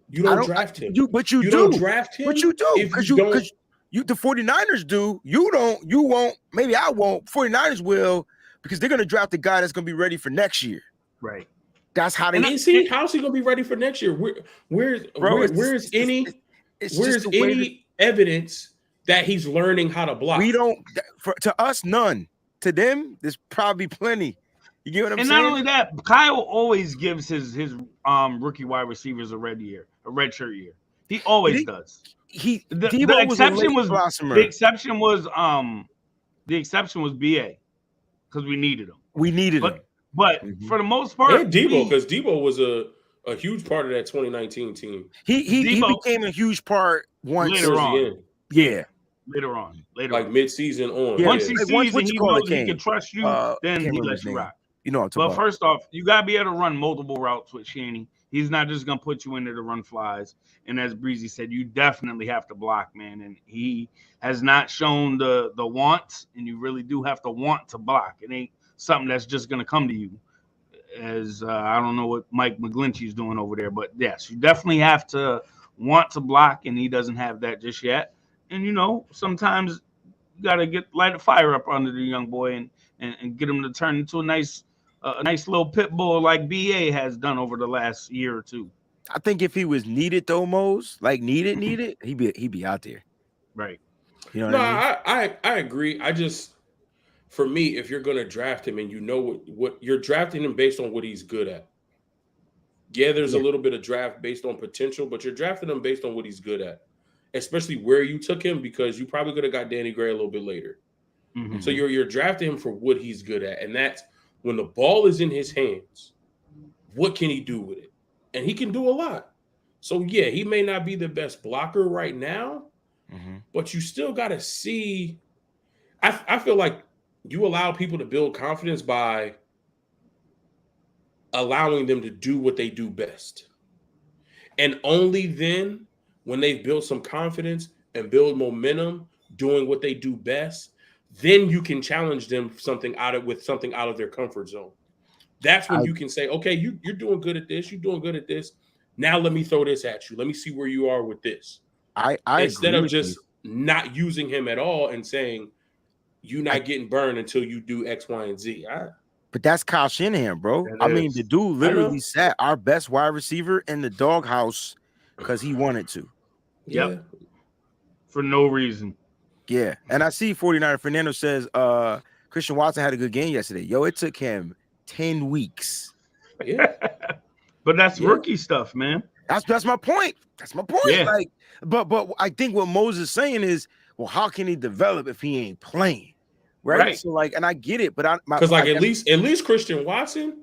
You don't draft him.
But you do.
Don't draft him.
But you do. Because the 49ers do. You don't. You won't. Maybe I won't. 49ers will, because they're gonna draft the guy that's gonna be ready for next year.
Right.
That's how they
how's he gonna be ready for next year? Where's any evidence that he's learning how to block?
We don't. To us, none. To them, there's probably plenty. You get what I'm saying?
And not only that, Kyle always gives his rookie wide receivers a redshirt year. He always does. The exception was BA because we needed him. But for the most part,
and Debo, because Debo was a huge part of that 2019 team.
He became a huge part once
later on.
Yeah.
Later on.
Like mid-season on.
Yeah. Once he sees and he knows he can trust you, then he lets you rock. But first off, you got to be able to run multiple routes with Shanny. He's not just going to put you in there to run flies. And as Breezy said, you definitely have to block, man. And he has not shown the wants, and you really do have to want to block. It ain't something that's just going to come to you. As I don't know what Mike McGlinchey's doing over there, but yes, you definitely have to want to block, and he doesn't have that just yet. And, sometimes you got to light a fire up under the young boy and get him to turn into a nice little pit bull like BA has done over the last year or two.
I think if he was needed though, Mose, like needed, he'd be out there.
Right.
You know what I mean?
I agree. For me, if you're going to draft him and you know what you're drafting him based on what he's good at. Yeah, there's a little bit of draft based on potential, but you're drafting him based on what he's good at, especially where you took him, because you probably could have got Danny Gray a little bit later. Mm-hmm. So you're drafting him for what he's good at, and that's when the ball is in his hands. What can he do with it? And he can do a lot. So yeah, he may not be the best blocker right now, but you still got to see. I feel like you allow people to build confidence by allowing them to do what they do best. And only then, when they've built some confidence and build momentum doing what they do best, then you can challenge them something out of their comfort zone. That's when you can say, okay, you're doing good at this. You're doing good at this. Now let me throw this at you. Let me see where you are with this.
I
Instead of just not using him at all and saying, you're not getting burned until you do X, Y, and Z.
But that's Kyle Shanahan, bro. I mean, the dude literally sat our best wide receiver in the doghouse because he wanted to.
Yep. For no reason.
Yeah. And I see 49er Fernando says Christian Watson had a good game yesterday. Yo, it took him 10 weeks.
Yeah.
But that's rookie stuff, man.
That's my point. That's my point.
Yeah.
Like, but I think what Moses is saying is, well, how can he develop if he ain't playing? Right. So like, and I get it, but
at least Christian Watson,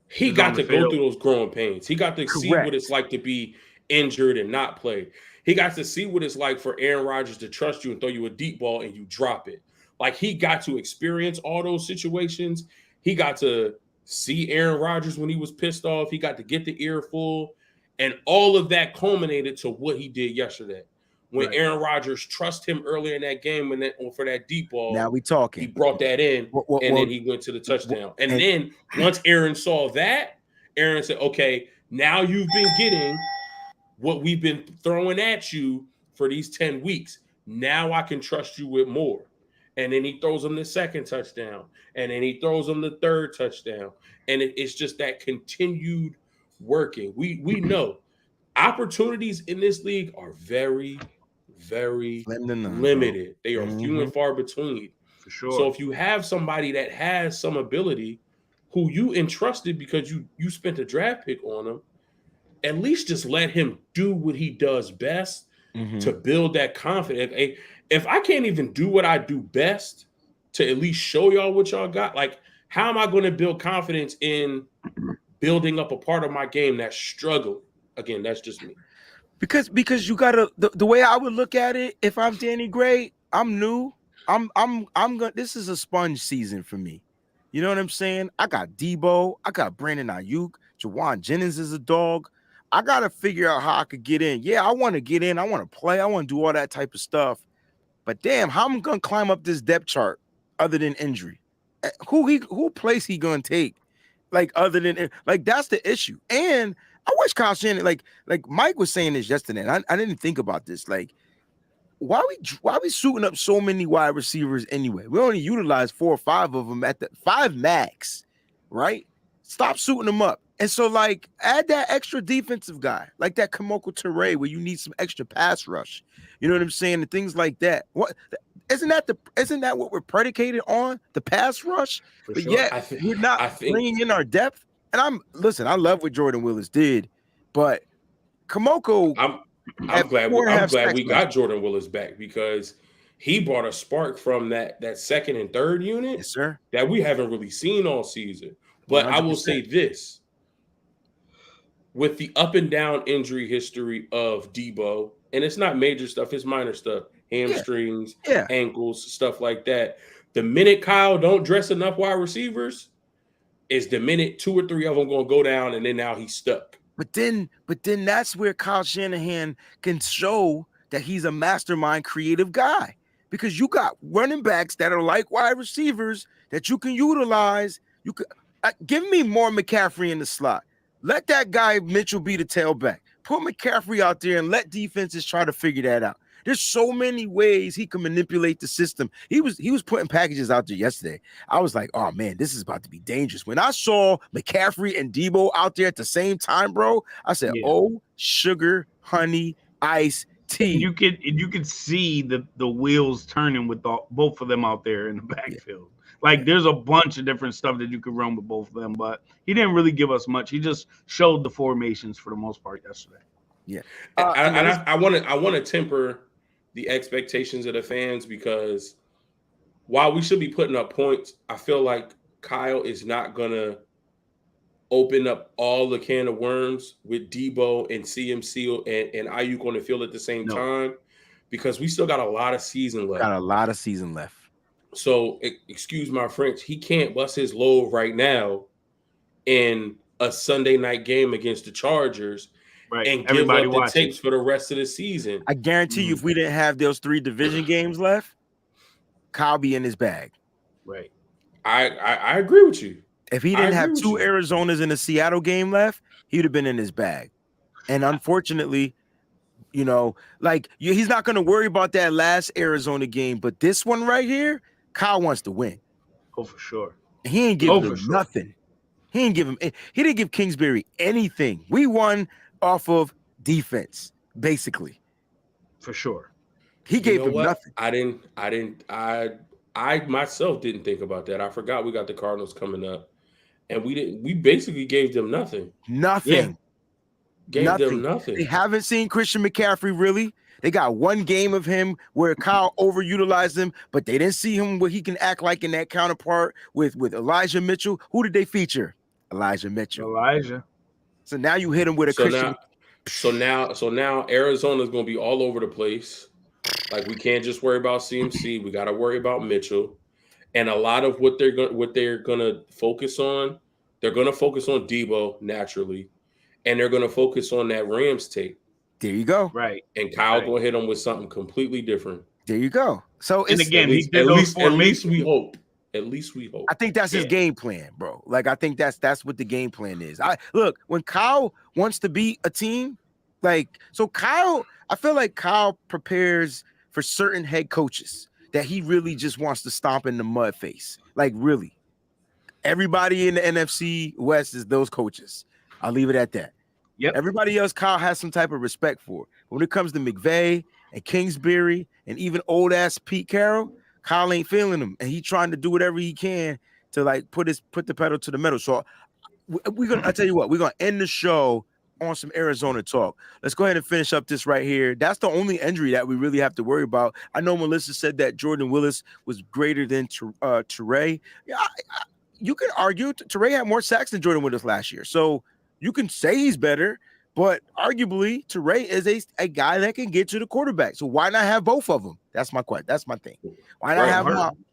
he got to go through those growing pains. He got to see what it's like to be injured and not play. He got to see what it's like for Aaron Rodgers to trust you and throw you a deep ball and you drop it. Like, he got to experience all those situations. He got to see Aaron Rodgers when he was pissed off. He got to get the earful, and all of that culminated to what he did yesterday. When Aaron Rodgers trusted him earlier in that game for that deep ball,
now we talking.
He brought that in, and then he went to the touchdown. And then once Aaron saw that, Aaron said, okay, now you've been getting what we've been throwing at you for these 10 weeks. Now I can trust you with more. And then he throws him the second touchdown, and then he throws him the third touchdown. And it's just that continued working. We know opportunities in this league are very, very limited. They are few and far between.
For sure.
So if you have somebody that has some ability who you entrusted because you spent a draft pick on him, at least just let him do what he does best to build that confidence. If I can't even do what I do best to at least show y'all what y'all got, like, how am I going to build confidence in building up a part of my game that's struggling? Again, that's just me.
Because you gotta the way I would look at it, if I'm Danny Gray, I'm new. I'm gonna, this is a sponge season for me. You know what I'm saying? I got Debo, I got Brandon Ayuk, Jawan Jennings is a dog. I gotta figure out how I could get in. Yeah, I want to get in, I want to play, I want to do all that type of stuff. But damn, how am I gonna climb up this depth chart other than injury? Who place he gonna take? Like, other than, like, that's the issue. And I wish Kyle Shanahan, like Mike was saying this yesterday, and I didn't think about this. Like, why we shooting up so many wide receivers anyway? We only utilize 4 or 5 of them at the 5 max, right? Stop shooting them up. And so, like, add that extra defensive guy, like that Kamoko Toure, where you need some extra pass rush. You know what I'm saying? And things like that. What isn't that what we're predicated on? The pass rush?
For
but
sure.
yeah, we're not bringing in our depth. And I love what Jordan Willis did, but Kamoko.
I'm glad we got Jordan Willis back, because he brought a spark from that second and third unit,
yes, sir,
that we haven't really seen all season. But 100%. I will say this: with the up and down injury history of Debo, and it's not major stuff, it's minor stuff, hamstrings, ankles, stuff like that. The minute Kyle don't dress enough wide receivers, is the minute 2 or 3 of them going to go down, and then now he's stuck.
But then that's where Kyle Shanahan can show that he's a mastermind, creative guy, because you got running backs that are like wide receivers that you can utilize. You could give me more McCaffrey in the slot. Let that guy Mitchell be the tailback. Put McCaffrey out there and let defenses try to figure that out. There's so many ways he can manipulate the system. He was putting packages out there yesterday. I was like, oh man, this is about to be dangerous. When I saw McCaffrey and Debo out there at the same time, bro, I said, oh, sugar, honey, ice, tea.
You could see the wheels turning with both of them out there in the backfield. Like, there's a bunch of different stuff that you could run with both of them, but he didn't really give us much. He just showed the formations for the most part yesterday.
Yeah.
I want to temper the expectations of the fans, because while we should be putting up points, I feel like Kyle is not going to open up all the can of worms with Debo and CMC and Ayuk on the field at the same time, because we still got a lot of season left. So, excuse my French, he can't bust his load right now in a Sunday night game against the Chargers and give up the tapes for the rest of the season.
I guarantee you, if we didn't have those 3 division games left, Kyle be in his bag.
Right. I agree with you.
If he didn't have 2 Arizonas in the Seattle game left, he'd have been in his bag. And unfortunately, you know, like he's not going to worry about that last Arizona game, but this one right here, Kyle wants to win.
Oh, for sure.
He ain't give him nothing. He didn't give Kingsbury anything. We won off of defense, basically.
For sure.
He gave him nothing.
I myself didn't think about that. I forgot we got the Cardinals coming up, and we basically gave them nothing.
Nothing.
Yeah. Gave them nothing.
They haven't seen Christian McCaffrey really. They got 1 game of him where Kyle overutilized him, but they didn't see him what he can act like in that counterpart with Elijah Mitchell. Who did they feature? Elijah Mitchell. So now you hit him with a Christian.
So now Arizona's going to be all over the place. Like, we can't just worry about CMC. We got to worry about Mitchell. And a lot of what they're going to focus on, they're going to focus on Debo naturally, and they're going to focus on that Rams tape.
There you go.
Right.
And Kyle going to hit them with something completely different.
There you go. So
and again,
at least we hope. At least we hope.
I think that's his game plan, bro. Like, I think that's what the game plan is. Look, when Kyle wants to beat a team, like, so Kyle, I feel like Kyle prepares for certain head coaches that he really just wants to stomp in the mud face. Like, really. Everybody in the NFC West is those coaches. I'll leave it at that.
Yep.
Everybody else, Kyle has some type of respect for. When it comes to McVay and Kingsbury and even old ass Pete Carroll, Kyle ain't feeling him, and he trying to do whatever he can to like put the pedal to the metal. So I tell you what, we're gonna end the show on some Arizona talk. Let's go ahead and finish up this right here. That's the only injury that we really have to worry about. I know Melissa said that Jordan Willis was greater than Teray. Yeah, you can argue Teray had more sacks than Jordan Willis last year, so you can say he's better, but arguably Teray is a guy that can get to the quarterback. So why not have both of them? That's my question. That's my thing. Why not have them?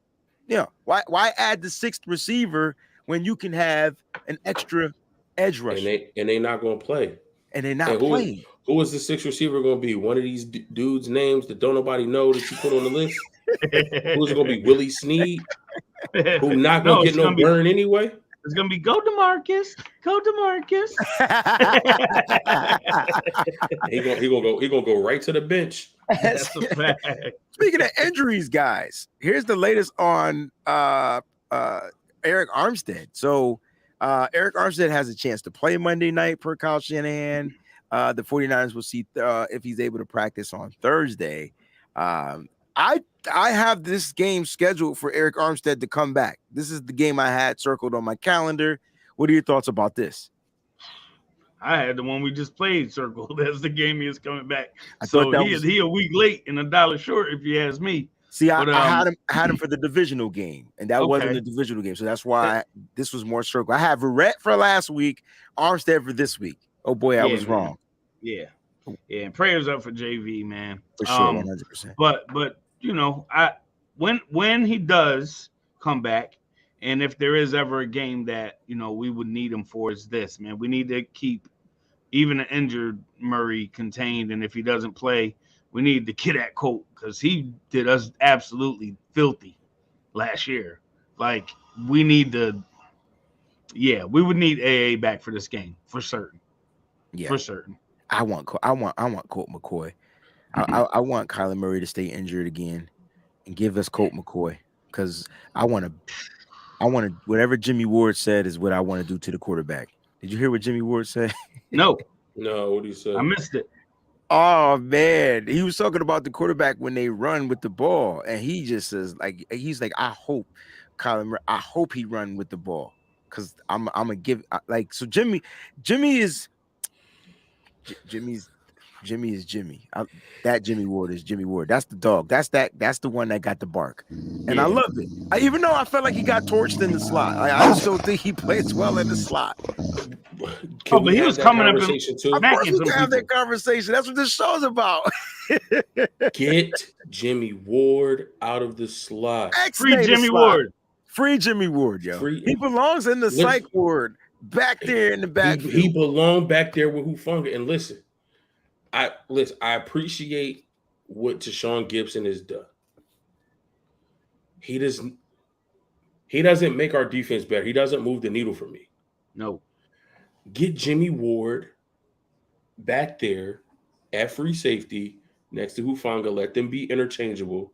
Yeah. Why add the 6th receiver when you can have an extra edge rusher?
And they not going to play.
And they're not playing.
Who is the 6th receiver going to be? One of these dudes' names that don't nobody know that you put on the list? Who's it going to be? Willie Snead? Who not going to get no burn anyway?
It's gonna be go DeMarcus.
He gonna go right to the bench.
That's a fact.
Speaking of injuries, guys, here's the latest on Eric Armstead. So Eric Armstead has a chance to play Monday night per Kyle Shanahan. The 49ers will see if he's able to practice on Thursday. I have this game scheduled for Eric Armstead to come back. This is the game I had circled on my calendar. What are your thoughts about this?
I had the one we just played circled. That's the game he is coming back. So he a week late and $1 short, if you ask me.
See, I had him for the divisional game, and that wasn't a divisional game. So that's why this was more circled. I had Verrett for last week, Armstead for this week. Oh, boy, I was wrong.
Yeah. Yeah, and prayers up for JV, man.
For sure, 100%.
But you know, when he does come back, and if there is ever a game that, you know, we would need him for, is this, man. We need to keep even an injured Murray contained, and if he doesn't play, we need the kid at Colt, because he did us absolutely filthy last year. Like, we need we would need AA back for this game for certain. Yeah, for certain.
I want Colt McCoy. I want Kyler Murray to stay injured again and give us Colt McCoy, because I want to whatever Jimmy Ward said is what I want to do to the quarterback. Did you hear what Jimmy Ward said?
No.
What did he say?
I missed it.
Oh man, he was talking about the quarterback when they run with the ball, and he just says he's like, I hope Kyler Murray, I hope he run with the ball, because I'm gonna give so Jimmy is Jimmy. That Jimmy Ward is Jimmy Ward. That's the dog. That's the one that got the bark. And I love it. Even though I felt like he got torched in the slot. I just don't think he plays well in the slot.
But he was coming up in
too. Of course we can have that conversation. That's what this show's about.
Get Jimmy Ward out of the slot.
Free Jimmy Ward.
Free Jimmy Ward, yo. He belongs in the psych ward. back there in the backfield.
He belonged back there with Hufanga. And listen, I appreciate what Tashawn Gibson has done. He doesn't make our defense better. He doesn't move the needle for me.
No.
Get Jimmy Ward back there at free safety next to Hufanga. Let them be interchangeable.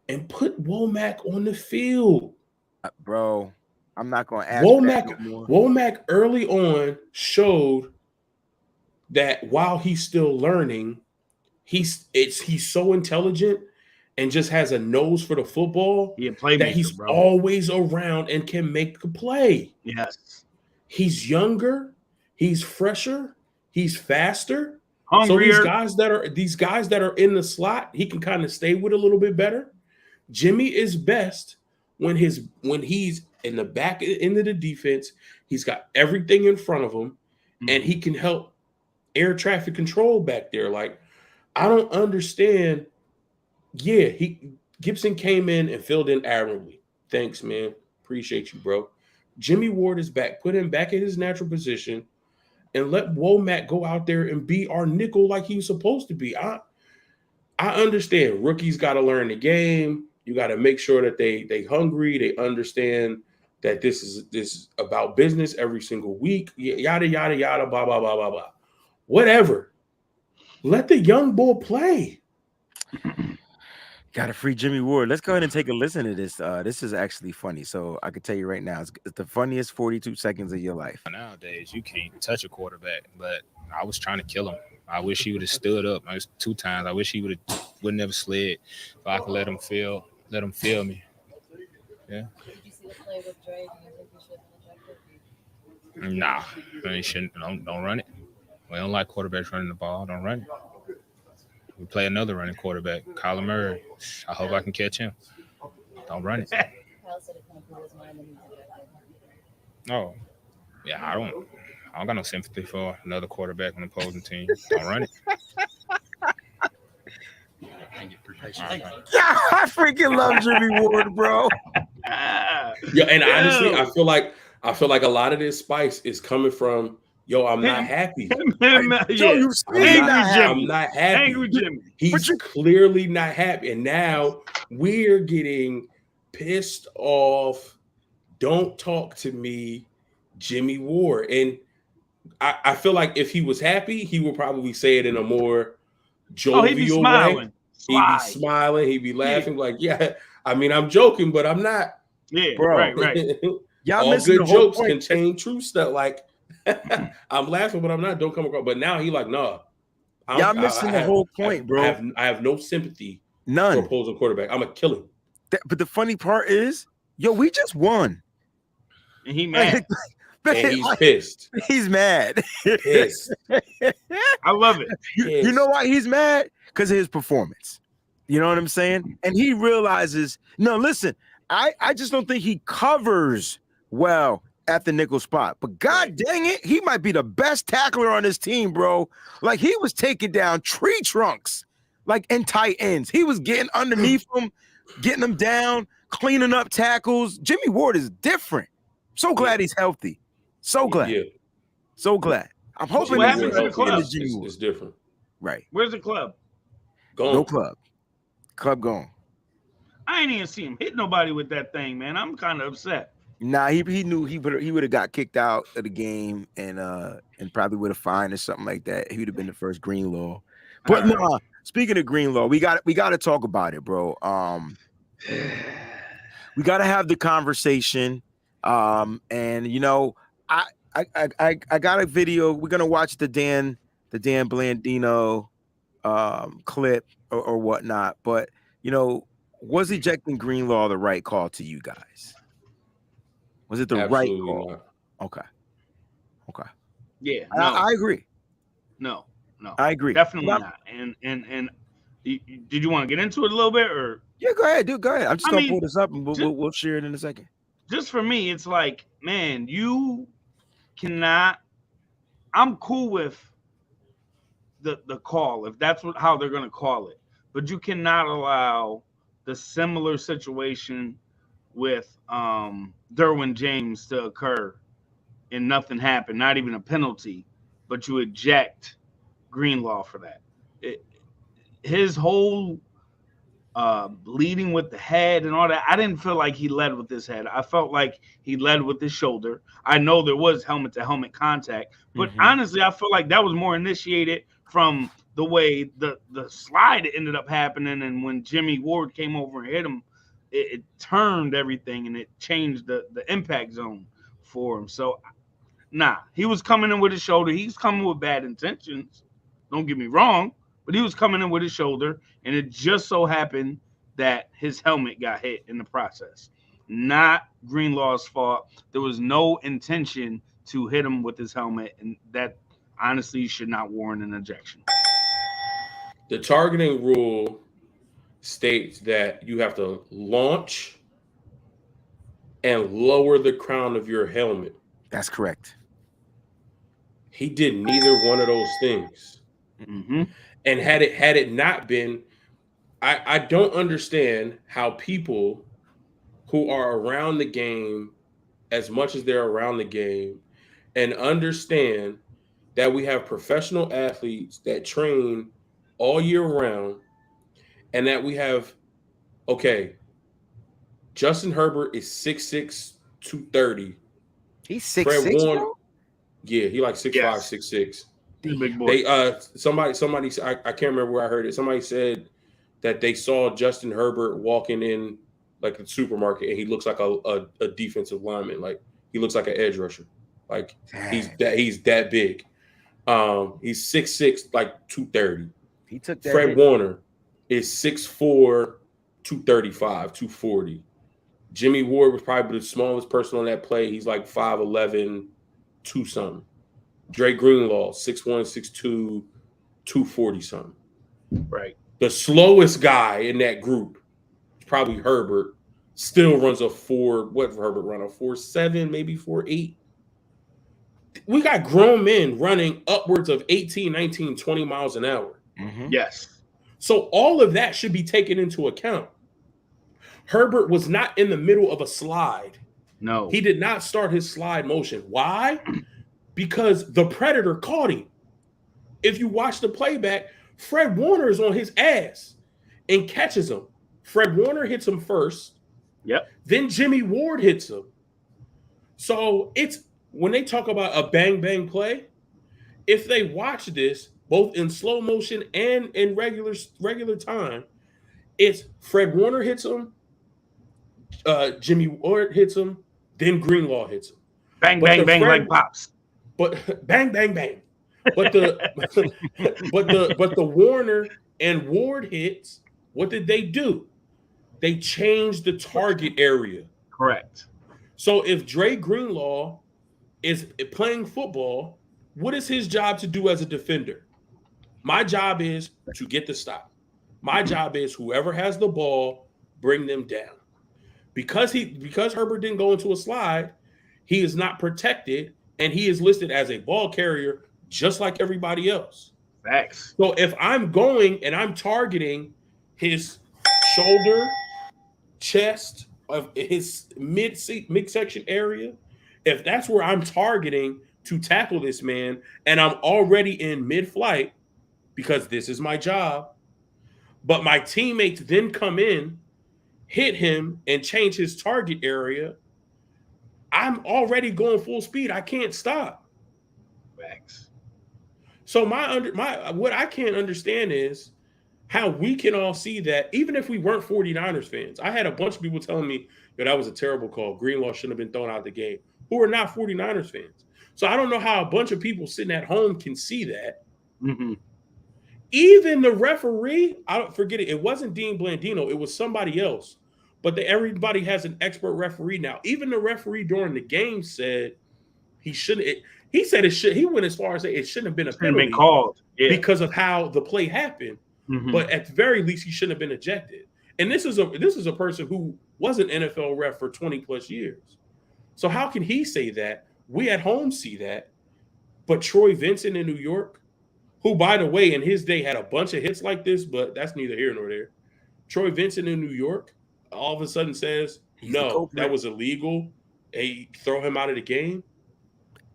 And put Womack on the field.
Bro, I'm not going to ask
Womack,
no more.
Womack early on showed that while he's still learning, he's so intelligent and just has a nose for the football that he's always around and can make the play.
Yes.
He's younger, he's fresher, he's faster.
Hungrier.
So these guys that are in the slot, he can kind of stay with a little bit better. Jimmy is best when he's in the back end of the defense. He's got everything in front of him, and he can help air traffic control back there. Like, I don't understand. Yeah, Gibson came in and filled in admirably. Thanks, man. Appreciate you, bro. Jimmy Ward is back. Put him back in his natural position and let Womack go out there and be our nickel like he was supposed to be. I understand rookies got to learn the game. You got to make sure that they hungry. They understand that this is about business every single week. Yada, yada, yada, blah, blah, blah, blah, blah. Whatever. Let the young bull play.
Got to free Jimmy Ward. Let's go ahead and take a listen to this. This is actually funny. So I can tell you right now, it's the funniest 42 seconds of your life.
Nowadays, you can't touch a quarterback, but I was trying to kill him. I wish he would have stood up. I was 2 times. I wish he would never slid. If I could let him feel me. Yeah.
Did you see the play with Dre? Do you think he should have ejected?
Nah, he shouldn't. Don't run it. We don't like quarterbacks running the ball. Don't run it. We play another running quarterback, Kyler Murray. I hope I can catch him. Don't run it.
Kyle said it kind of blew his mind when he ejected.
Oh, yeah. I don't got no sympathy for another quarterback on the opposing team. Don't run it.
Yeah, I freaking love Jimmy Ward, bro.
Yeah, and honestly, I feel like a lot of this spice is coming from, I'm not happy.
I'm not
happy.
Angry Jimmy.
He's clearly not happy. And now we're getting pissed off. Don't talk to me, Jimmy Ward. And I feel like if he was happy, he would probably say it in a more jovial
he'd be smiling.
way. He'd be smiling. He'd be laughing like, I mean, I'm joking, but I'm not.
Yeah,
bro.
Right.
Y'all
all good jokes
point.
contain true stuff. Like, I'm laughing, but I'm not. Don't come across. But now he like, nah.
Y'all missing the whole point, bro.
I have no sympathy.
None.
For opposing quarterback. I'm a kill him.
But the funny part is, we just won.
And he mad.
And he's pissed.
He's mad.
Pissed.
I love it.
You know why he's mad? Because of his performance. You know what I'm saying? And he realizes, no, listen, I just don't think he covers well at the nickel spot. But God dang it, he might be the best tackler on his team, bro. Like, he was taking down tree trunks, like, in tight ends. He was getting underneath them, getting them down, cleaning up tackles. Jimmy Ward is different. So glad he's healthy. So glad. Yeah. So glad. I'm hoping
what happened to the club?
It's different.
Right.
Where's the club?
Gone.
No club. Club gone.
I ain't even see him hit nobody with that thing, man. I'm kind of upset.
Nah, he knew he would have got kicked out of the game and probably would have fined or something like that. He would have been the first Greenlaw. But no, speaking of Greenlaw, we got to talk about it, bro. We got to have the conversation. And I got a video. We're gonna watch the Dan Blandino clip or whatnot. But was ejecting Greenlaw the right call to you guys? Was it the
Absolutely
right call?
Not.
Okay.
Yeah, no.
I agree.
No,
I agree.
Definitely not. And did you want to get into it a little bit, or?
Yeah, go ahead, dude. Go ahead. I'm just gonna pull this up and we'll share it in a second.
Just for me, it's like, man, you cannot. I'm cool with the call if that's how they're gonna call it, but you cannot allow the similar situation with Derwin James to occur and nothing happened, not even a penalty, but you eject Greenlaw for that. His whole leading with the head and all that, I didn't feel like he led with his head. I felt like he led with his shoulder. I know there was helmet-to-helmet contact, but honestly, I feel like that was more initiated from the way the slide ended up happening, and when Jimmy Ward came over and hit him, it turned everything and it changed the impact zone for him. So, he was coming in with his shoulder. He's coming with bad intentions. Don't get me wrong, but he was coming in with his shoulder, and it just so happened that his helmet got hit in the process. Not Greenlaw's fault. There was no intention to hit him with his helmet, and that honestly should not warrant an ejection.
The targeting rule states that you have to launch and lower the crown of your helmet.
That's correct.
He did neither one of those things.
Mm-hmm.
And had it not been, I don't understand how people who are around the game as much as they're around the game and understand that we have professional athletes that train all year round, and that we have, Justin Herbert is 6'6", 230.
He's 6'6",
yeah, he like 6'5", 6'6".
He's a big boy.
They somebody I can't remember where I heard it. Somebody said that they saw Justin Herbert walking in like the supermarket, and he looks like a defensive lineman. Like he looks like an edge rusher. Like he's that big. He's 6'6", like 230.
He took that.
Fred Warner is 6'4", 235, 240. Jimmy Ward was probably the smallest person on that play. He's like 5'11", 2-something. Dre Greenlaw, 6'1", 6'2", 240-something.
Right.
The slowest guy in that group is probably Herbert. Still runs a 4.7, maybe 4.8. We got grown men running upwards of 18, 19, 20 miles an hour.
Mm-hmm.
Yes.
So all of that should be taken into account. Herbert was not in the middle of a slide.
No.
He did not start his slide motion. Why? Because the Predator caught him. If you watch the playback, Fred Warner is on his ass and catches him. Fred Warner hits him first.
Yep.
Then Jimmy Ward hits him. So it's when they talk about a bang play, if they watch this both in slow motion and in regular time, it's Fred Warner hits him, Jimmy Ward hits him, then Greenlaw hits him.
Bang, like pops.
But bang. But the Warner and Ward hits, what did they do? They changed the target area.
Correct.
So if Dre Greenlaw is playing football, what is his job to do as a defender? My job is to get the stop. My job is whoever has the ball, bring them down. Because Herbert didn't go into a slide, he is not protected, and he is listed as a ball carrier just like everybody else.
Facts.
So if I'm going and I'm targeting his shoulder, chest, of his midsection area, if that's where I'm targeting to tackle this man, and I'm already in mid-flight because this is my job, but my teammates then come in, hit him, and change his target area, I'm already going full speed. I can't stop.
Facts.
So what I can't understand is how we can all see that, even if we weren't 49ers fans. I had a bunch of people telling me, that was a terrible call. Greenlaw shouldn't have been thrown out of the game, who are not 49ers fans. So I don't know how a bunch of people sitting at home can see that.
Mm-hmm.
Even the referee, I don't forget it. It wasn't Dean Blandino. It was somebody else. But everybody has an expert referee now. Even the referee during the game said he shouldn't. He said it should. He went as far as say it shouldn't have been a penalty
been called
because of how the play happened.
Mm-hmm.
But at the very least, he shouldn't have been ejected. And this is a person who was an NFL ref for 20 plus years. So how can he say that? We at home see that. But Troy Vincent in New York, who, by the way, in his day had a bunch of hits like this, but that's neither here nor there. Troy Vincent in New York all of a sudden says, no, that was illegal. Hey, throw him out of the game.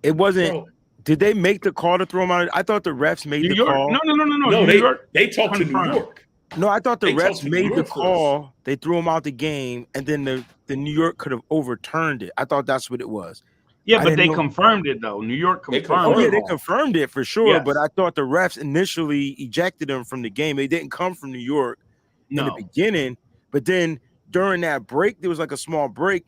It wasn't.
Bro.
Did they make the call to throw him out? I thought the refs made
New
the
York?
call.
No.
No,
New York
they talked to New
confirmed.
York.
No, I thought the
They
refs
talked to
made
New
the
York
call. They threw him out the game, and then the New York could have overturned it. I thought that's what it was.
Yeah,
I
but
didn't
they
know-
confirmed it though. New York
They
confirmed.
Oh yeah,
it.
they confirmed it for sure.
Yes.
But I thought the refs initially ejected him from the game. They didn't come from New York in the
No.
beginning, but then during that break, there was like a small break.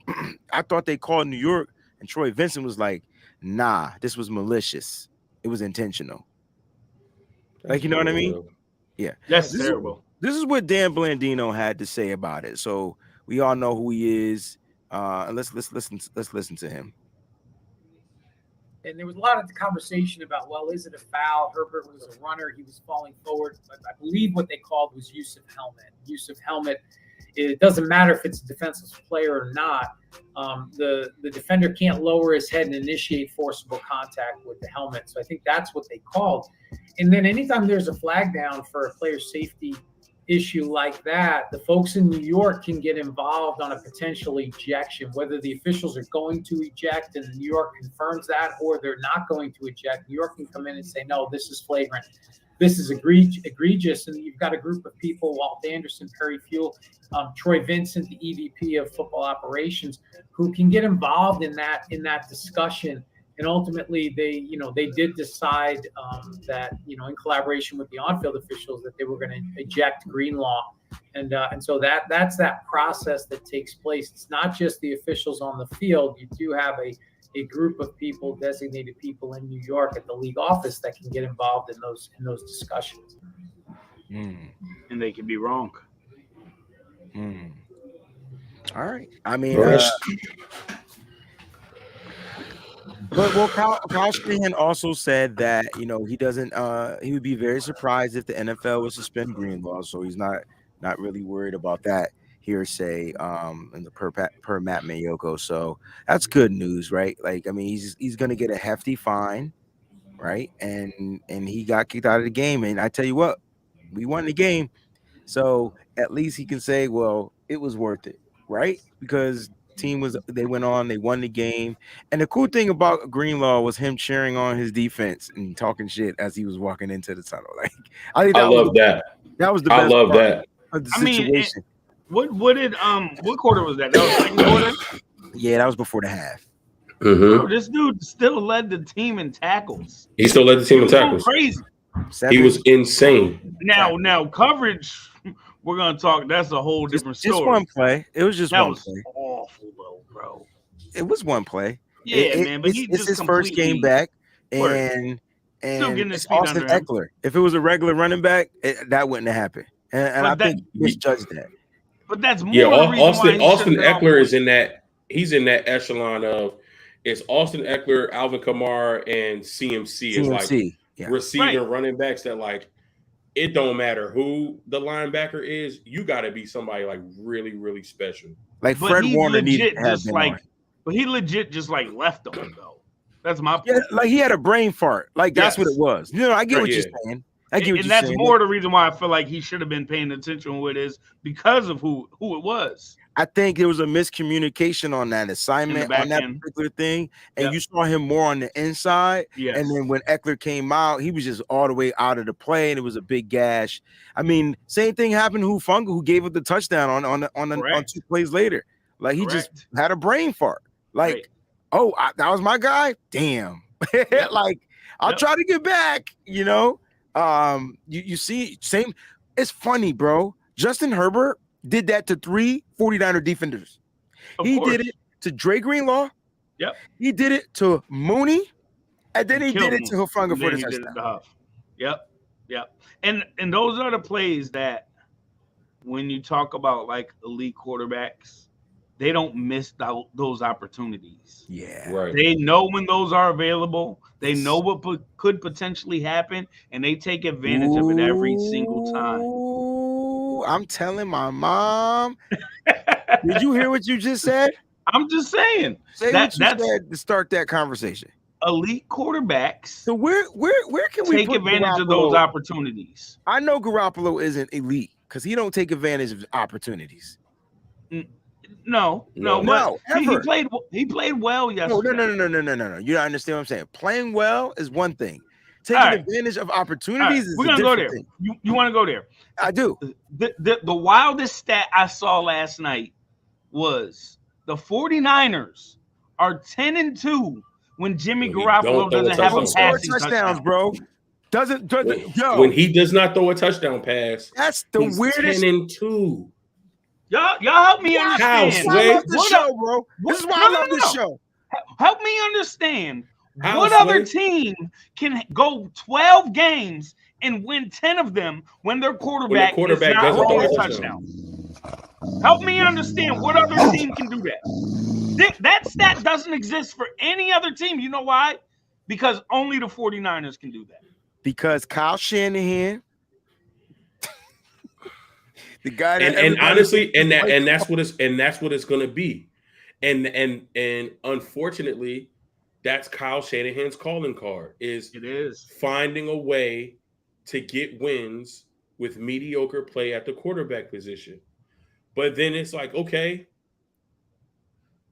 I thought they called New York, and Troy Vincent was like, "Nah, this was malicious. It was intentional." Like, you know what I mean? Yeah,
That's
This is-
terrible.
This is what Dan Blandino had to say about it. So we all know who he is. And let's listen to him.
And there was a lot of conversation about, well, is it a foul? Herbert was a runner. He was falling forward. But I believe what they called was use of helmet. Use of helmet. It doesn't matter if it's a defenseless player or not. The defender can't lower his head and initiate forcible contact with the helmet. So I think that's what they called. And then anytime there's a flag down for a player safety issue like that, the folks in New York can get involved on a potential ejection, whether the officials are going to eject and New York confirms that, or they're not going to eject. New York can come in and say, no, this is flagrant. This is egregious. And you've got a group of people, Walt Anderson, Perry Fuel, Troy Vincent, the EVP of football operations, who can get involved in that discussion. And ultimately, they did decide that, in collaboration with the on-field officials, that they were going to eject Greenlaw, and so that's that process that takes place. It's not just the officials on the field. You do have a group of people, designated people in New York at the league office that can get involved in those discussions.
And they could be wrong.
All right. I mean. But Kyle Strahan also said that he doesn't he would be very surprised if the NFL would suspend Greenlaw, so he's not really worried about that hearsay in the per Matt Mayoko. So that's good news, right? Like, I mean, he's gonna get a hefty fine, right? And he got kicked out of the game, and I tell you what, we won the game, so at least he can say, well, it was worth it, right? Because they went on, they won the game. And the cool thing about Greenlaw was him cheering on his defense and talking shit as he was walking into the tunnel. Like, I think that was the best.
I love
part
that
of the situation.
What quarter was that? That was second quarter?
Yeah, that was before the half.
Mm-hmm.
This dude still led the team in tackles.
He still led the team in tackles.
Crazy.
He was insane.
Now coverage. We're gonna talk. That's a whole different story.
Just one play. It was just one play.
Awful though, bro.
It was one play.
Yeah, man. But
it's his first game back, and it's Austin Eckler. If it was a regular running back, that wouldn't have happened. And I think misjudged that.
But that's more.
Yeah, Austin Eckler is in that. He's in that echelon of it's Austin Eckler, Alvin Kamara, and CMC is like receiving running backs that like. It don't matter who the linebacker is. You got to be somebody like really, really special.
Like Fred Warner needed to have been
but he legit just like left them though. That's my point.
Yeah, like he had a brain fart. Like that's what it was. I get what you're saying.
And that's more the reason why I feel like he should have been paying attention with is because of who it was.
I think there was a miscommunication on that assignment on that particular thing, and you saw him more on the inside.
Yes.
And then when Eckler came out, he was just all the way out of the play, and it was a big gash. I mean, same thing happened to Hufanga, who gave up the touchdown on 2 plays later. Like he just had a brain fart. Like, that was my guy. Damn. Like I'll try to get back. You see, same. It's funny, bro. Justin Herbert did that to 3 49er defenders. He did it to Dre Greenlaw.
Yep.
He did it to Mooney, and then he did it to Hufanga for the touchdown.
Yep. And those are the plays that when you talk about like elite quarterbacks, they don't miss those opportunities.
Yeah.
Right.
They know when those are available. They know what could potentially happen, and they take advantage of it every single time.
I'm telling my mom. Did you hear what you just said?
I'm just saying.
Say what you said to start that conversation.
Elite quarterbacks.
So where can we
take advantage of those opportunities?
I know Garoppolo isn't elite because he don't take advantage of opportunities.
No. He played well yesterday.
No. You don't understand what I'm saying. Playing well is one thing. Taking advantage of opportunities is
we're gonna go there.
thing.
You want to go there?
I do.
The wildest stat I saw last night was the 49ers are 10-2 when Jimmy Garoppolo doesn't have a passing touchdowns,
bro.
When he does not throw a touchdown pass,
that's the weirdest.
10-2.
Y'all help me understand.
I love this show, bro. This is why I love this show.
Help me understand. What other team can go 12 games and win 10 of them when their quarterback is not throwing a touchdown? Help me understand what other team can do that. That stat doesn't exist for any other team. You know why? Because only the 49ers can do that.
Because Kyle Shanahan, the guy that
and honestly, that's what it's going to be. And unfortunately, that's Kyle Shanahan's calling card. It is finding a way to get wins with mediocre play at the quarterback position. But then it's like, okay,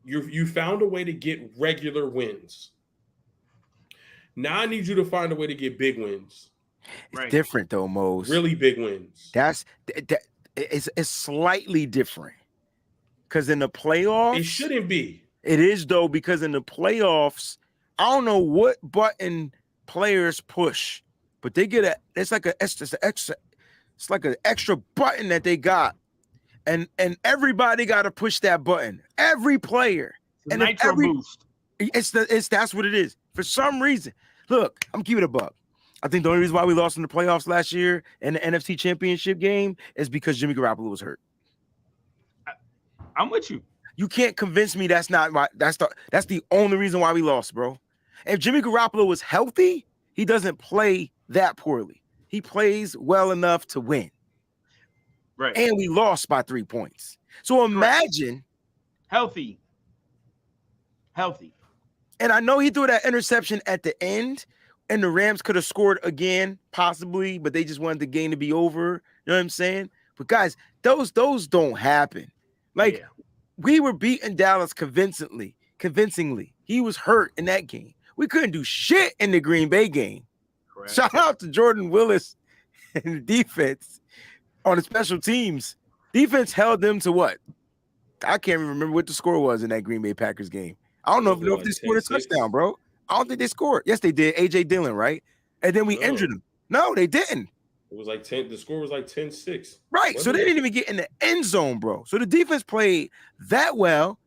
you found a way to get regular wins. Now I need you to find a way to get big wins.
It's different though, Mose.
Really big wins.
It's slightly different. Because in the playoffs,
it shouldn't be.
It is though, because in the playoffs, I don't know what button players push, but they get it's like an extra button that they got. And everybody got to push that button. Every player. And
nitro boost.
That's what it is. For some reason. Look, I'm keeping it a buck. I think the only reason why we lost in the playoffs last year in the NFC Championship game is because Jimmy Garoppolo was hurt.
I'm with you.
You can't convince me that's not why. That's the only reason why we lost, bro. If Jimmy Garoppolo was healthy, he doesn't play that poorly. He plays well enough to win.
Right.
And we lost by 3 points. So imagine
healthy.
And I know he threw that interception at the end, and the Rams could have scored again, possibly, but they just wanted the game to be over. You know what I'm saying? But guys, those don't happen. Like, we were beating Dallas convincingly. He was hurt in that game. We couldn't do shit in the Green Bay game. Correct. Shout out to Jordan Willis and the defense on the special teams. Defense held them to what? I can't even remember what the score was in that Green Bay Packers game. I don't know if they scored a touchdown, bro. I don't think they scored. Yes, they did. A.J. Dillon, right? And then we injured him. No, they didn't.
It was like 10. The score was like 10-6.
Right. So they didn't even get in the end zone, bro. So the defense played that well.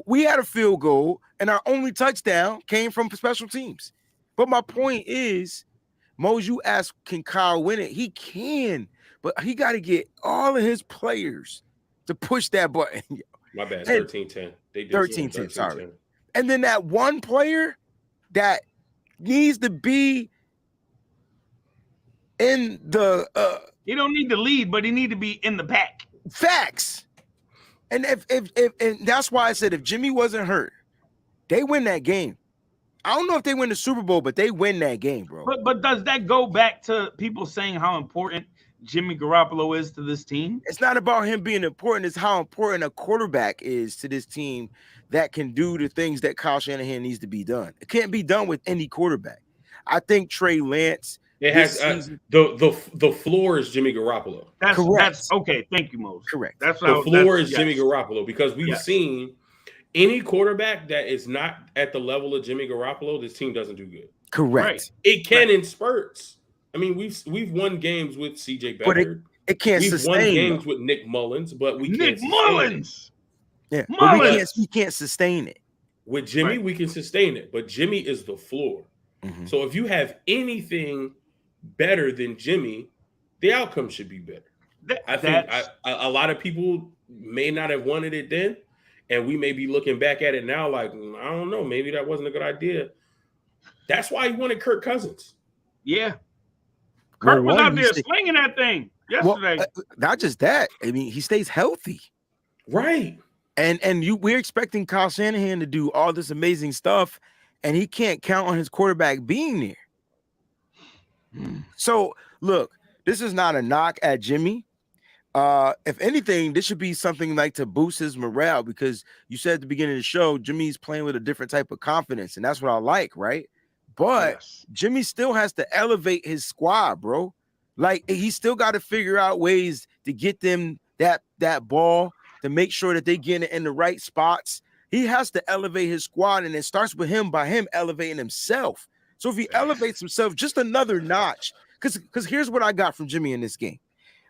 We had a field goal, and our only touchdown came from special teams. But my point is, Mose, you asked, can Kyle win it? He can, but he got to get all of his players to push that button.
My bad. 13-10. They did
13-10. Sorry. And then that one player that needs to be in the
he don't need to lead, but he need to be in the pack.
Facts. And if and that's why I said if Jimmy wasn't hurt, they win that game. I don't know if they win the Super Bowl, but they win that game, bro.
But does that go back to people saying how important Jimmy Garoppolo is to this team?
It's not about him being important. It's how important a quarterback is to this team that can do the things that Kyle Shanahan needs to be done. It can't be done with any quarterback. I think Trey Lance.
It has the floor is Jimmy Garoppolo.
That's correct. That's okay. Thank you, Mose.
Correct.
That's
the floor is Jimmy Garoppolo because we've seen any quarterback that is not at the level of Jimmy Garoppolo, this team doesn't do good.
Correct. Right.
It can in spurts. I mean, we've won games with CJ Beathard.
It can't
we've
sustain.
We've won games with Nick Mullins, but we can't sustain
Mullins.
Yeah, but we can't sustain it.
With Jimmy, we can sustain it, but Jimmy is the floor. Mm-hmm. So if you have anything better than Jimmy, the outcome should be better. I think a lot of people may not have wanted it then, and we may be looking back at it now like, I don't know, maybe that wasn't a good idea. That's why he wanted Kirk Cousins.
Yeah. Kirk was out there slinging that thing yesterday.
Well, not just that. I mean, he stays healthy.
Right.
And we're expecting Kyle Shanahan to do all this amazing stuff, and he can't count on his quarterback being there. So, look, this is not a knock at Jimmy, if anything, this should be something like to boost his morale, because you said at the beginning of the show, Jimmy's playing with a different type of confidence, and that's what I like, right? But
Yes.
Jimmy still has to elevate his squad, bro. Like, he still got to figure out ways to get them that ball, to make sure that they get it in the right spots. He has to elevate his squad, and it starts with him by him elevating himself. So if he elevates himself just another notch, because here's what I got from Jimmy in this game.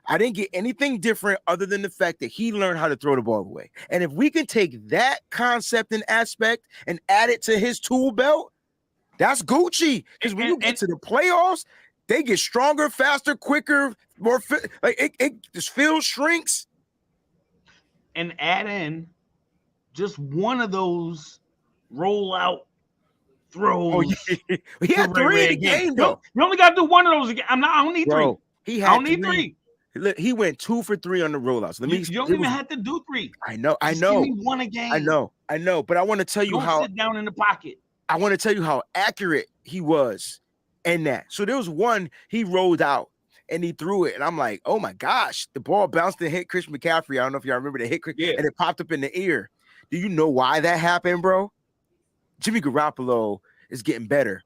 I didn't get anything different other than the fact that he learned how to throw the ball away. And if we can take that concept and aspect and add it to his tool belt, that's Gucci. Because when you get to the playoffs, they get stronger, faster, quicker, more fit. Like this field shrinks.
And add in just one of those rollout throws.
Oh, yeah. He had 3 in the game, though.
You only got to do one of those again. I don't need 3.
He
I
had
don't need 3.
Look, he went 2 for 3 on the rollouts.
You don't even have to do 3.
I know.
Just give me one a game.
I know. But I want to tell you how.
Sit down in the pocket.
I want to tell you how accurate he was in that. So there was one he rolled out and he threw it, and I'm like, oh my gosh, the ball bounced and hit Chris McCaffrey. I don't know if y'all remember the hit, and it popped up in the ear. Do you know why that happened, bro? Jimmy Garoppolo is getting better.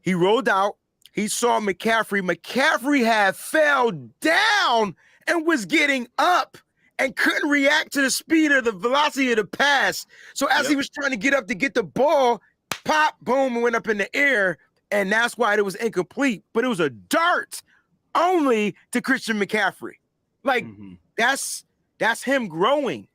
He rolled out. He saw McCaffrey. McCaffrey had fell down and was getting up and couldn't react to the speed or the velocity of the pass. So as he was trying to get up to get the ball, pop, boom, and went up in the air. And that's why it was incomplete. But it was a dart only to Christian McCaffrey. Like, that's him growing.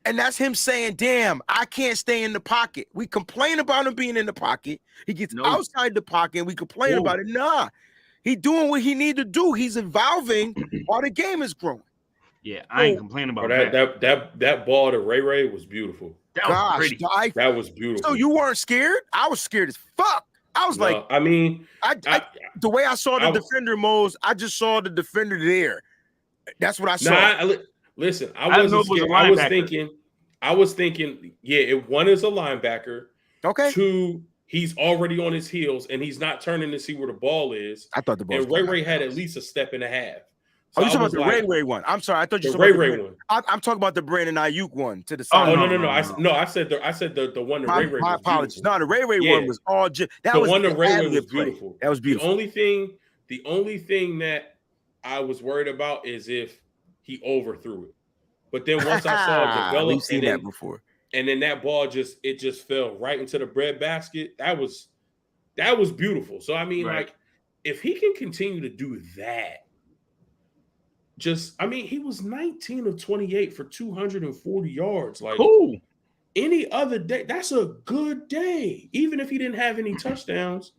And that's him saying, damn, I can't stay in the pocket. We complain about him being in the pocket. He gets outside the pocket and we complain about it. Nah, he doing what he need to do. He's evolving while the game is growing.
Yeah, I ain't complaining about that.
That ball to Ray was beautiful.
That was pretty.
That was beautiful.
So you weren't scared? I was scared as fuck. I was like,
I mean,
the way I saw the defender, Mose, I just saw the defender there. That's what I saw.
Listen, I wasn't scared. I was thinking, one is a linebacker.
Okay.
2, he's already on his heels and he's not turning to see where the ball is.
I thought the ball.
And Ray had at least a step and a half. So
you talking about the Ray one? I'm sorry, I thought you
the
talking about
Ray one.
I'm talking about the Brandon Ayuk one to the side.
Oh no. I said the one that Ray was
apologies.
Beautiful.
No, the Ray one was all that
the
was
one that Ray was
play.
beautiful.
That was beautiful.
The only thing that I was worried about is if he overthrew it. But then once I saw it develop,
we've seen that before.
And then that ball just fell right into the breadbasket. That was beautiful. So I mean, like, if he can continue to do that, he was 19 of 28 for 240 yards. Like, any other day, that's a good day. Even if he didn't have any touchdowns,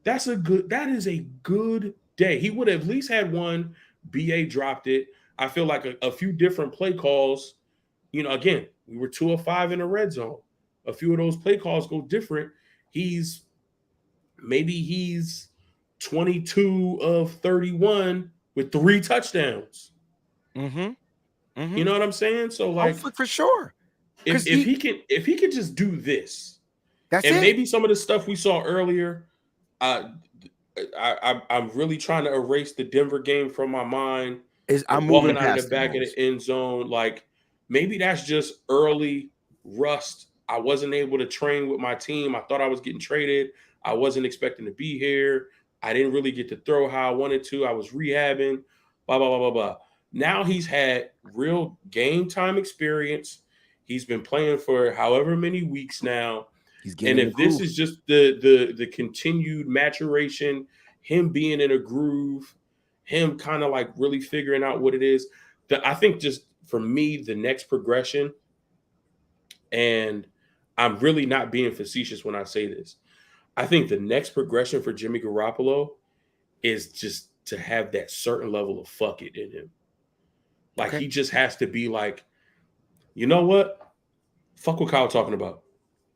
that is a good day. He would have at least had one. BA dropped it. I feel like a few different play calls, again, we were 2 of 5 in the red zone. A few of those play calls go different. He's 22 of 31 with 3 touchdowns. You know what I'm saying? So, like,
for sure.
If he can just do this,
that's
and
it.
Maybe some of the stuff we saw earlier, I'm really trying to erase the Denver game from my mind.
I'm
walking
moving
out of the back of the end zone. Like, maybe that's just early rust. I wasn't able to train with my team. I thought I was getting traded. I wasn't expecting to be here. I didn't really get to throw how I wanted to. I was rehabbing, blah, blah, blah, blah, blah. Now he's had real game time experience. He's been playing for however many weeks now. And if this is just the continued maturation, him being in a groove, him kind of like really figuring out what it is, I think just for me, the next progression, and I'm really not being facetious when I say this, I think the next progression for Jimmy Garoppolo is just to have that certain level of fuck it in him. Like, he just has to be like, you know what? Fuck what Kyle talking about.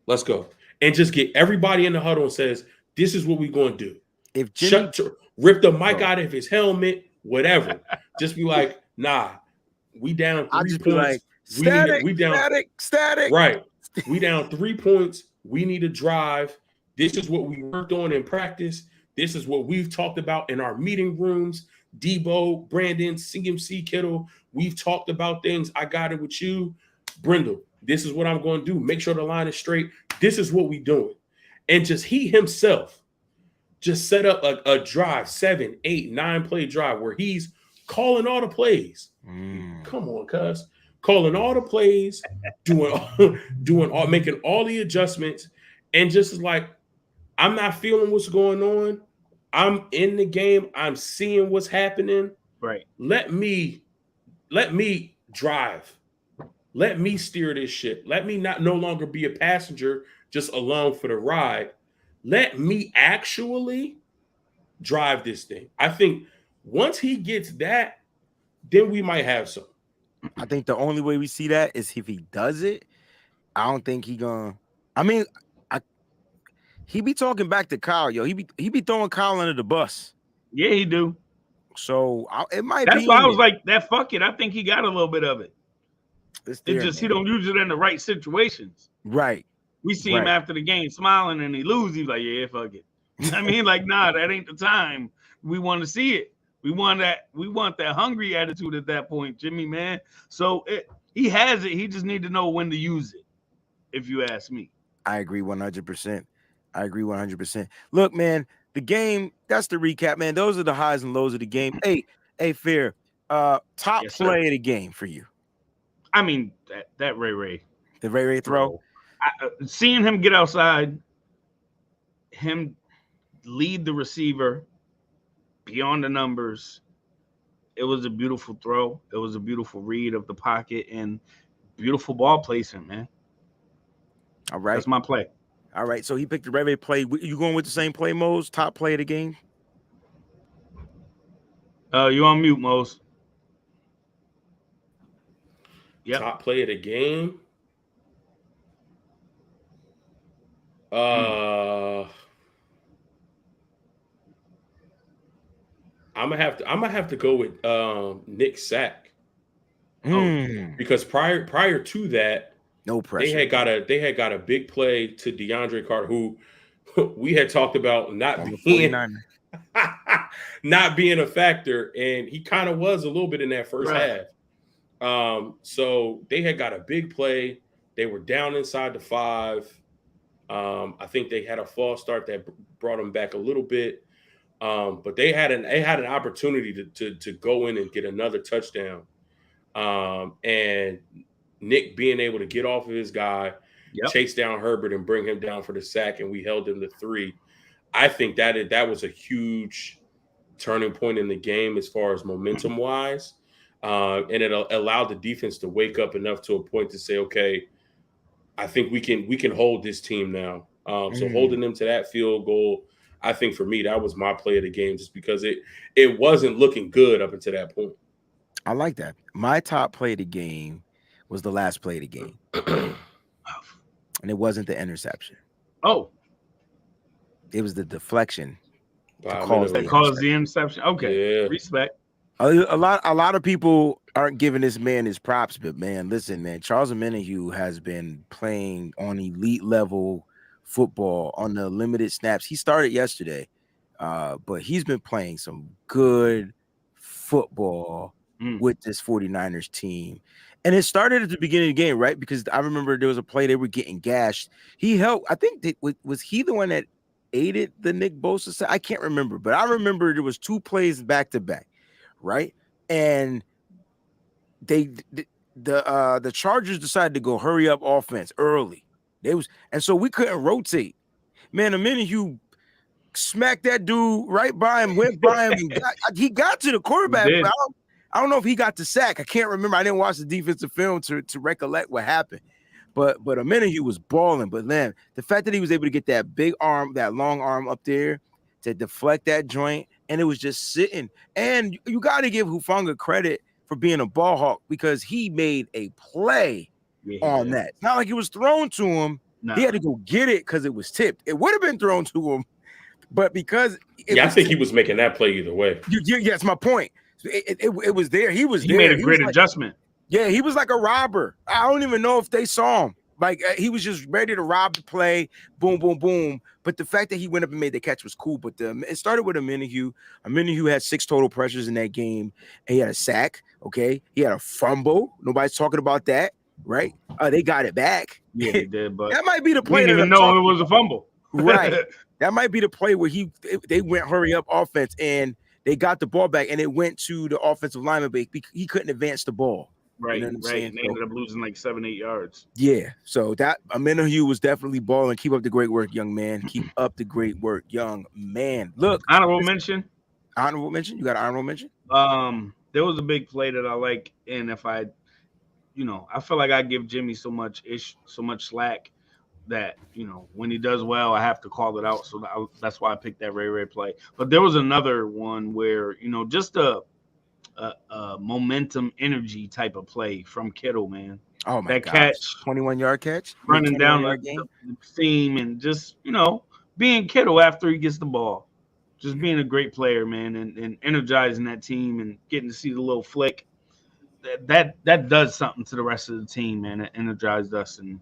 Let's go. And just get everybody in the huddle and says, this is what we're going to do.
If Jimmy
rip the mic out of his helmet, whatever. Just be like, nah, we down 3 points. Be like,
static.
Right. We down 3 points. We need to drive. This is what we worked on in practice. This is what we've talked about in our meeting rooms. Debo, Brandon, CMC, Kittle. We've talked about things. I got it with you. Brindle, this is what I'm going to do. Make sure the line is straight. This is what we doing. And just he himself just set up a drive, 7, 8, 9 play drive where he's calling all the plays. Come on, cuz. Calling all the plays, doing all, making all the adjustments, and just like, I'm not feeling what's going on. I'm in the game. I'm seeing what's happening.
Right.
Let me drive. Let me steer this ship. Let me no longer be a passenger just along for the ride. Let me actually drive this thing. I think once he gets that, then we might have some.
I think the only way we see that is if he does it. I don't think he gonna. I mean, he be talking back to Kyle, yo. He be throwing Kyle under the bus.
Yeah, he do.
So it might.
That's why I was like, that. Fuck it. I think he got a little bit of it.
It's
just he don't use it in the right situations.
Right.
We see him after the game smiling and he loses. He's like, yeah, fuck it. I mean, like, nah, that ain't the time. We want to see it. We want that hungry attitude at that point, Jimmy, man. So he has it. He just need to know when to use it, if you ask me.
I agree 100%. I agree 100%. Look, man, the game, that's the recap, man. Those are the highs and lows of the game. Hey, Fair, top play of the game for you.
I mean, that Ray.
The Ray throw.
Seeing him get outside, him lead the receiver beyond the numbers, it was a beautiful throw. It was a beautiful read of the pocket and beautiful ball placement, man.
All right.
That's my play.
All right. So he picked the Ray play. You going with the same play, Mose? Top play of the game?
You on mute, Mose. Yep.
Top play of the game. I'm gonna have to go with Nick's sack. Because prior to that,
no pressure.
They had got a big play to DeAndre Carter, who we had talked about not being a factor, and he kind of was a little bit in that first half. So they had got a big play. They were down inside the 5. I think they had a false start that brought them back a little bit. But they had an opportunity to go in and get another touchdown. And Nick being able to get off of his guy, chase down Herbert and bring him down for the sack, and we held him to 3. I think that was a huge turning point in the game as far as momentum wise. And it allowed the defense to wake up enough to a point to say, okay, I think we can hold this team now. So holding them to that field goal, I think for me, that was my play of the game, just because it wasn't looking good up until that point.
I like that. My top play of the game was the last play of the game. And it wasn't the interception.
Oh.
It was the deflection.
That caused the interception. Okay. Yeah. Respect.
A lot of people aren't giving this man his props, but man, listen, man, Charles Omenihu has been playing on elite level football on the limited snaps. He started yesterday, but he's been playing some good football with this 49ers team. And it started at the beginning of the game, right? Because I remember there was a play they were getting gashed. He helped. I think was he the one that aided the Nick Bosa? I can't remember, but I remember there was 2 plays back to back. Right, and the Chargers decided to go hurry up offense early. And so we couldn't rotate. Man, the minute you smacked that dude right by him, went by him, he got to the quarterback. But I don't know if he got the sack. I can't remember. I didn't watch the defensive film to recollect what happened. But a minute he was balling. But man, the fact that he was able to get that big arm, that long arm up there to deflect that joint. And it was just sitting. And you got to give Hufanga credit for being a ball hawk, because he made a play on that. It's not like it was thrown to him. No. He had to go get it because it was tipped. It would have been thrown to him, but because
I think he was making that play either way.
That's my point. It was there. He was there.
He made a great adjustment.
Yeah, he was like a robber. I don't even know if they saw him, Like he was just ready to rob the play, boom, boom, boom. But the fact that he went up and made the catch was cool. But it started with Amenahue. Amenahue had 6 total pressures in that game, and he had a sack. Okay, he had a fumble. Nobody's talking about that, right? They got it back.
Yeah, they did, but
that might be the play.
We didn't even know it was a fumble,
right? That might be the play where they went hurry up offense and they got the ball back, and it went to the offensive lineman, but he couldn't advance the ball.
Right,
you know
right. And they ended up losing like 7-8 yards.
Yeah, so that Amenahue was definitely balling. Keep up the great work, young man. Keep up the great work, young man. Look,
honorable mention.
Honorable mention. You got an honorable mention?
There was a big play that I like, and if I feel like I give Jimmy so much slack that when he does well, I have to call it out. So that's why I picked that Ray play. But there was another one where just a momentum energy type of play from Kittle, man.
Oh my
that
gosh.
catch,
21-yard catch,
running down the seam, and just being Kittle after he gets the ball, just being a great player, man, and energizing that team and getting to see the little flick. That does something to the rest of the team, man. It energized us and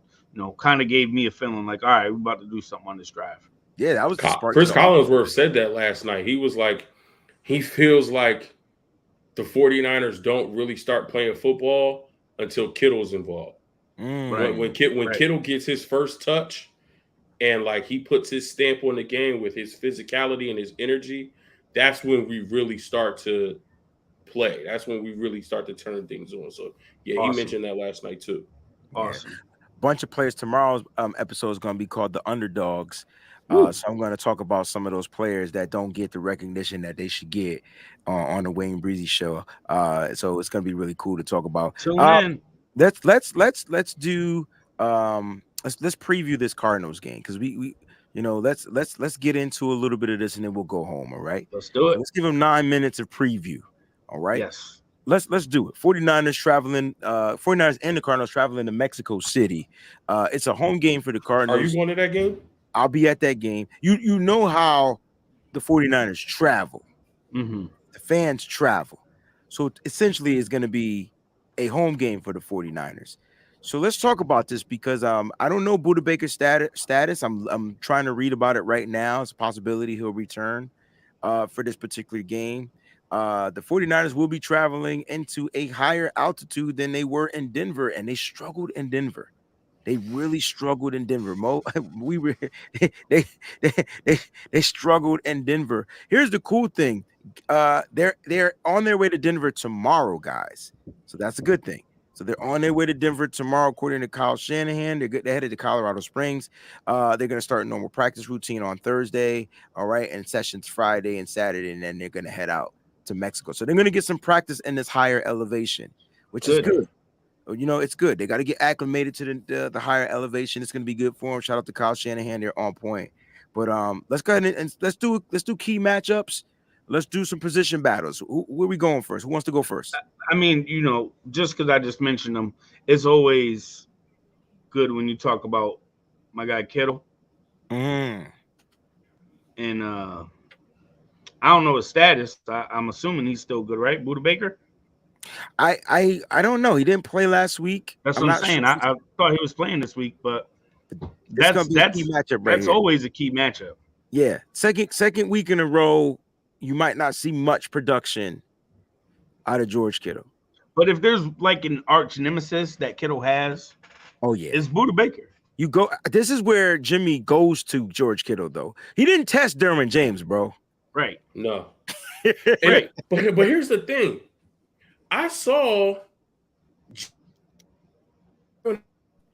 kind of gave me a feeling like, all right, we're about to do something on this drive.
Yeah, that was
Chris Collinsworth said that last night. He was like, he feels like the 49ers don't really start playing football until Kittle's involved.
Right.
When Kittle gets his first touch and like he puts his stamp on the game with his physicality and his energy, that's when we really start to play. That's when we really start to turn things on. So yeah, awesome. He mentioned that last night too.
Awesome.
Yeah. Bunch of players. Tomorrow's episode is going to be called The Underdogs. So I'm going to talk about some of those players that don't get the recognition that they should get on the Wayne Breezy show. So it's going to be really cool to talk about. Let's do let's preview this Cardinals game because we let's get into a little bit of this and then we'll go home. All right,
let's do it.
Let's give them 9 minutes of preview. All right.
Yes.
Let's do it. 49ers traveling, 49ers and the Cardinals traveling to Mexico City. It's a home game for the Cardinals.
Are you going to that game?
I'll be at that game. You know how the 49ers travel.
Mm-hmm.
The fans travel. So essentially it's going to be a home game for the 49ers. So let's talk about this because I don't know Budda Baker's status. I'm trying to read about it right now. It's a possibility he'll return for this particular game. The 49ers will be traveling into a higher altitude than they were in Denver, and they struggled in Denver. They really struggled in Denver. They struggled in Denver. Here's the cool thing. They're on their way to Denver tomorrow, guys. So that's a good thing. So they're on their way to Denver tomorrow, according to Kyle Shanahan. They're headed to Colorado Springs. They're going to start a normal practice routine on Thursday, all right, and sessions Friday and Saturday, and then they're going to head out to Mexico. So they're going to get some practice in this higher elevation, which is good. It's good. They got to get acclimated to the higher elevation. It's going to be good for them. Shout out to Kyle Shanahan. They're on point. But let's go ahead and let's do key matchups. Let's do some position battles. Where are we going first? Who wants to go first?
I mean, just because I just mentioned them, it's always good when you talk about my guy Kittle.
And
I don't know his status. I'm assuming he's still good, right? Budda Baker?
I don't know. He didn't play last week.
That's what I'm saying. Sure. I thought he was playing this week, but that's a key matchup. That's always a key matchup.
Yeah, second week in a row, you might not see much production out of George Kittle.
But if there's like an arch nemesis that Kittle has, it's Budda Baker.
You go. This is where Jimmy goes to George Kittle, though. He didn't test Derwin James, bro.
Right.
No. Right. But here's the thing. I saw.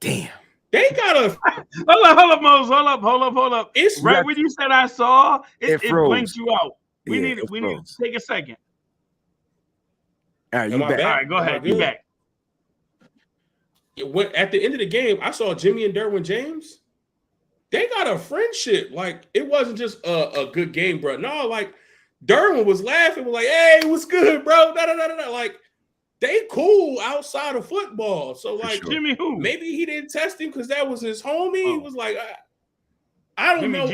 Damn.
They got a.
Hold up, Mose. Hold up. It's right when you said I saw. It blinked you out. We need to take a second.
All right, you back.
All right, go ahead. You back.
At the end of the game, I saw Jimmy and Derwin James. They got a friendship. Like, it wasn't just a good game, bro. No, like, Derwin was laughing, was like, hey, what's good, bro? Da-da-da-da-da. Like, they cool outside of football. So, like,
Jimmy who?
Maybe he didn't test him because that was his homie. He was like, I don't know.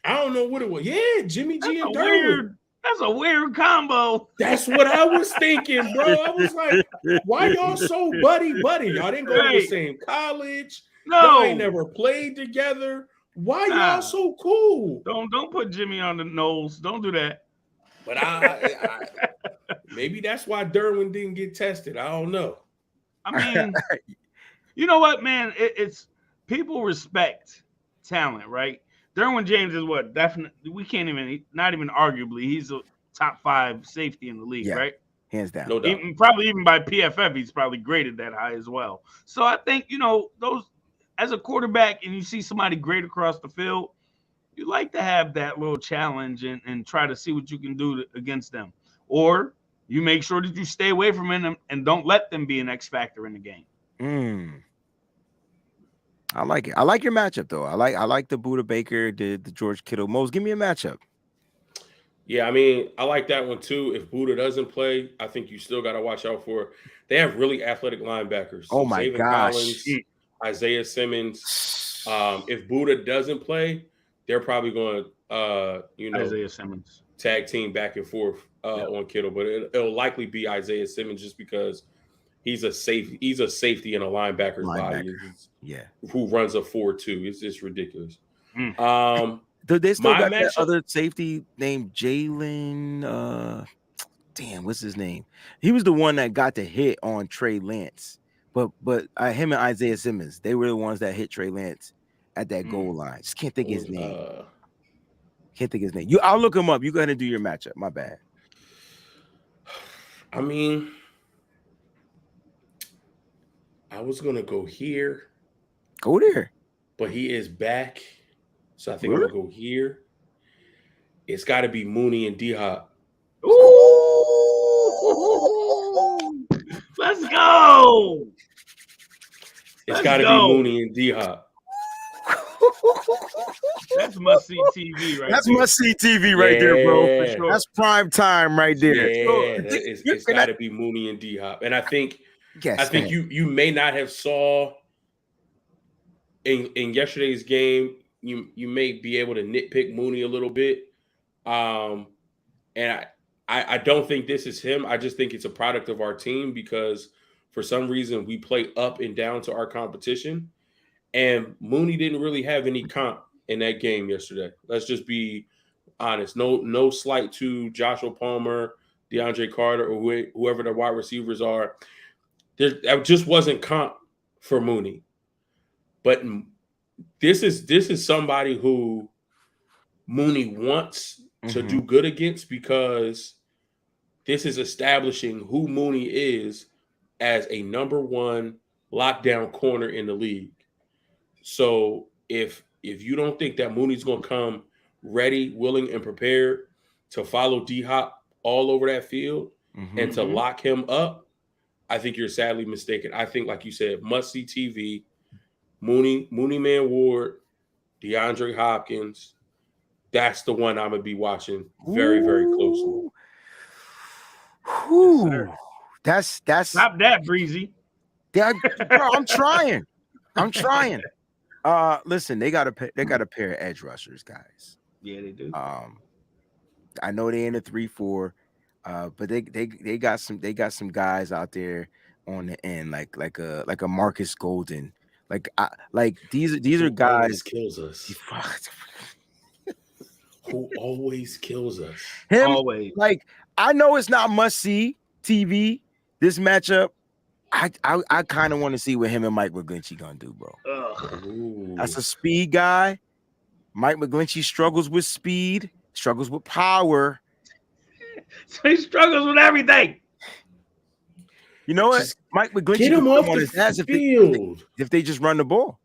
I don't know what it was. Yeah, Jimmy G and Derwin.
That's a weird combo.
That's what I was thinking, bro. I was like, why y'all so buddy? Y'all didn't go to the same college.
No.
Y'all ain't never played together. Why y'all so cool?
Don't put Jimmy on the nose. Don't do that.
But I maybe that's why Derwin didn't get tested. I don't know.
I mean, you know what, man? It's people respect talent, right? Derwin James is what? Definitely, we can't even, not even arguably, he's a top 5 safety in the league, right?
Hands down.
No doubt.
Probably even by PFF, he's probably graded that high as well. So I think, those, as a quarterback and you see somebody great across the field, you like to have that little challenge and try to see what you can do against them. Or you make sure that you stay away from them and don't let them be an X factor in the game.
I like it. I like your matchup though. I like the Buda Baker, the George Kittle. Mose, give me a matchup.
Yeah, I mean, I like that one too. If Buda doesn't play, I think you still got to watch out for. They have really athletic linebackers.
Oh my gosh,
Collins, Isaiah Simmons. If Buda doesn't play, they're probably going to,
Isaiah Simmons
tag team back and forth on Kittle, but it'll likely be Isaiah Simmons just because he's a safety in a linebacker's body. Who runs a 4.2. It's just ridiculous.
Do they still got that other safety named Jalen? Damn, what's his name? He was the one that got the hit on Trey Lance. But him and Isaiah Simmons, they were the ones that hit Trey Lance at that goal line. Just can't think of his name. I'll look him up. You go ahead and do your matchup. My bad.
I mean, I was gonna go here.
Go there.
But he is back. So I think I'm gonna go here. It's gotta be Mooney and D-Hop.
Ooh! Let's go.
It's gotta be Mooney and D-Hop.
That's must-see TV right
That's must-see TV right there, bro. For sure. That's prime time right there.
Yeah, it's got to be Mooney and D-Hop. And I think you may not have saw in yesterday's game, you may be able to nitpick Mooney a little bit. And I don't think this is him. I just think it's a product of our team because for some reason we play up and down to our competition. And Mooney didn't really have any comp in that game yesterday. Let's just be honest. No slight to Joshua Palmer, DeAndre Carter, or whoever the wide receivers are. That just wasn't comp for Mooney. But this is somebody who Mooney wants to do good against because this is establishing who Mooney is as a number 1 lockdown corner in the league. So if you don't think that Mooney's going to come ready, willing, and prepared to follow D-Hop all over that field and to lock him up, I think you're sadly mistaken. I think, like you said, must-see TV, Mooney Man Ward, DeAndre Hopkins. That's the one I'm going to be watching very, very closely.
That's
Stop that, Breezy.
Bro, I'm trying. Listen, they got a pair of edge rushers, guys.
Yeah, they do.
I know they in a 3-4, but they got some guys out there on the end, like a Marcus Golden, these are guys
kills us. Who always kills us.
Him,
always.
I know it's not must see TV. This matchup, I kind of want to see what him and Mike McGlinchey gonna do, bro. That's a speed guy. Mike McGlinchey struggles with speed, struggles with power.
So he struggles with everything.
You know what? Mike McGlinchey
get him off the field
if they just run the ball.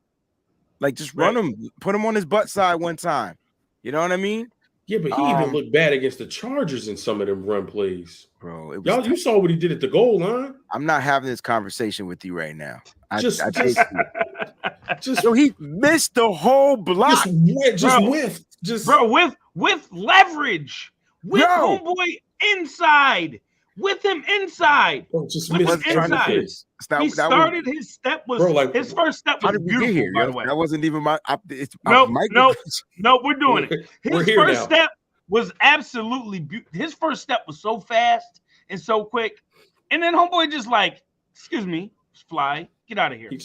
Just run him, put him on his butt side one time. You know what I mean?
Yeah, but he even looked bad against the Chargers in some of them run plays.
Bro,
you saw what he did at the goal line.
I'm not having this conversation with you right now. He missed the whole block.
With leverage. With homeboy inside. With him inside.
Bro, just
with
missed
him inside. His step was his first step was beautiful, by the way.
That wasn't even my
No, we're doing it. His first step was absolutely his first step was so fast and so quick, and then homeboy just like, excuse me, fly, get out of here.
He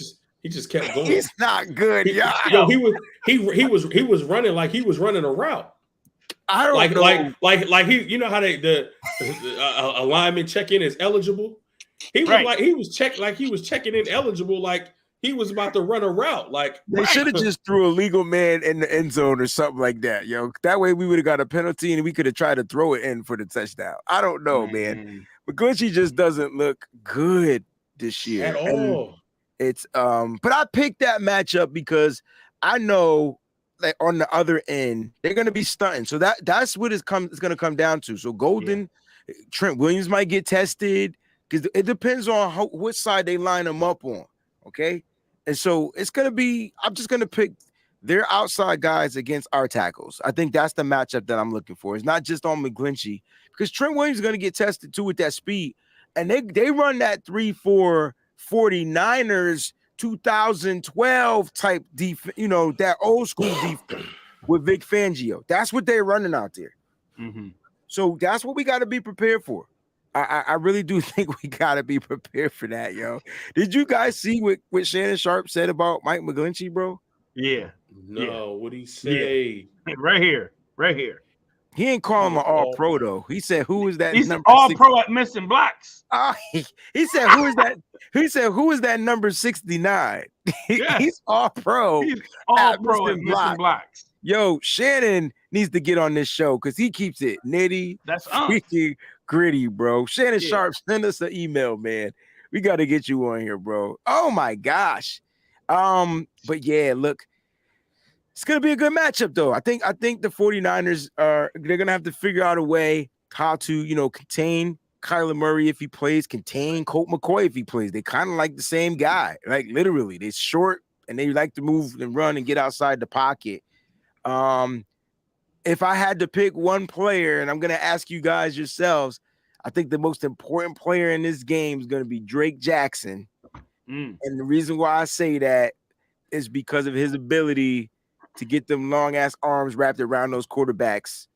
just kept going.
He's not good,
he was running like he was running a route.
I don't know.
Like he, you know how the alignment check-in is eligible. He was like he was checking in eligible, like he was about to run a route. Like
they should have just threw a legal man in the end zone or something like that, yo. That way we would have got a penalty and we could have tried to throw it in for the touchdown. I don't know, man. McGlinchey just doesn't look good this year
at all.
And it's but I picked that matchup because I know like on the other end they're gonna be stunting. So that's what it's gonna come down to. So Golden, Trent Williams might get tested because it depends on what side they line them up on. Okay, and so it's gonna be. I'm just gonna pick their outside guys against our tackles. I think that's the matchup that I'm looking for. It's not just on McGlinchey because Trent Williams is gonna get tested too with that speed, and they run that 3-4 49ers 2012 type defense. You know, that old school defense with Vic Fangio. That's what they're running out there.
Mm-hmm.
So that's what we got to be prepared for. I really do think we got to be prepared for that, yo. Did you guys see what Shannon Sharp said about Mike McGlinchey, bro?
Yeah.
No, what'd he say?
Yeah. Right here.
He ain't calling him an all-pro, though. He said, who is that?
He's
number
all-pro at missing blocks.
He said, who is that? He said, who is that number 69?
Yes.
He's all-pro.
He's all-pro at missing blocks.
Yo, Shannon needs to get on this show because he keeps it nitty.
That's
freaking gritty, bro. Shannon Sharp, send us an email, man. We got to get you on here, bro. Oh my gosh. But yeah, look, it's gonna be a good matchup, though. I think the 49ers they're gonna have to figure out a way how to, contain Kyler Murray if he plays, contain Colt McCoy if he plays. They kind of like the same guy, like literally. They're short and they like to move and run and get outside the pocket. If I had to pick one player, and I'm going to ask you guys yourselves, I think the most important player in this game is going to be Drake Jackson. And the reason why I say that is because of his ability to get them long-ass arms wrapped around those quarterbacks.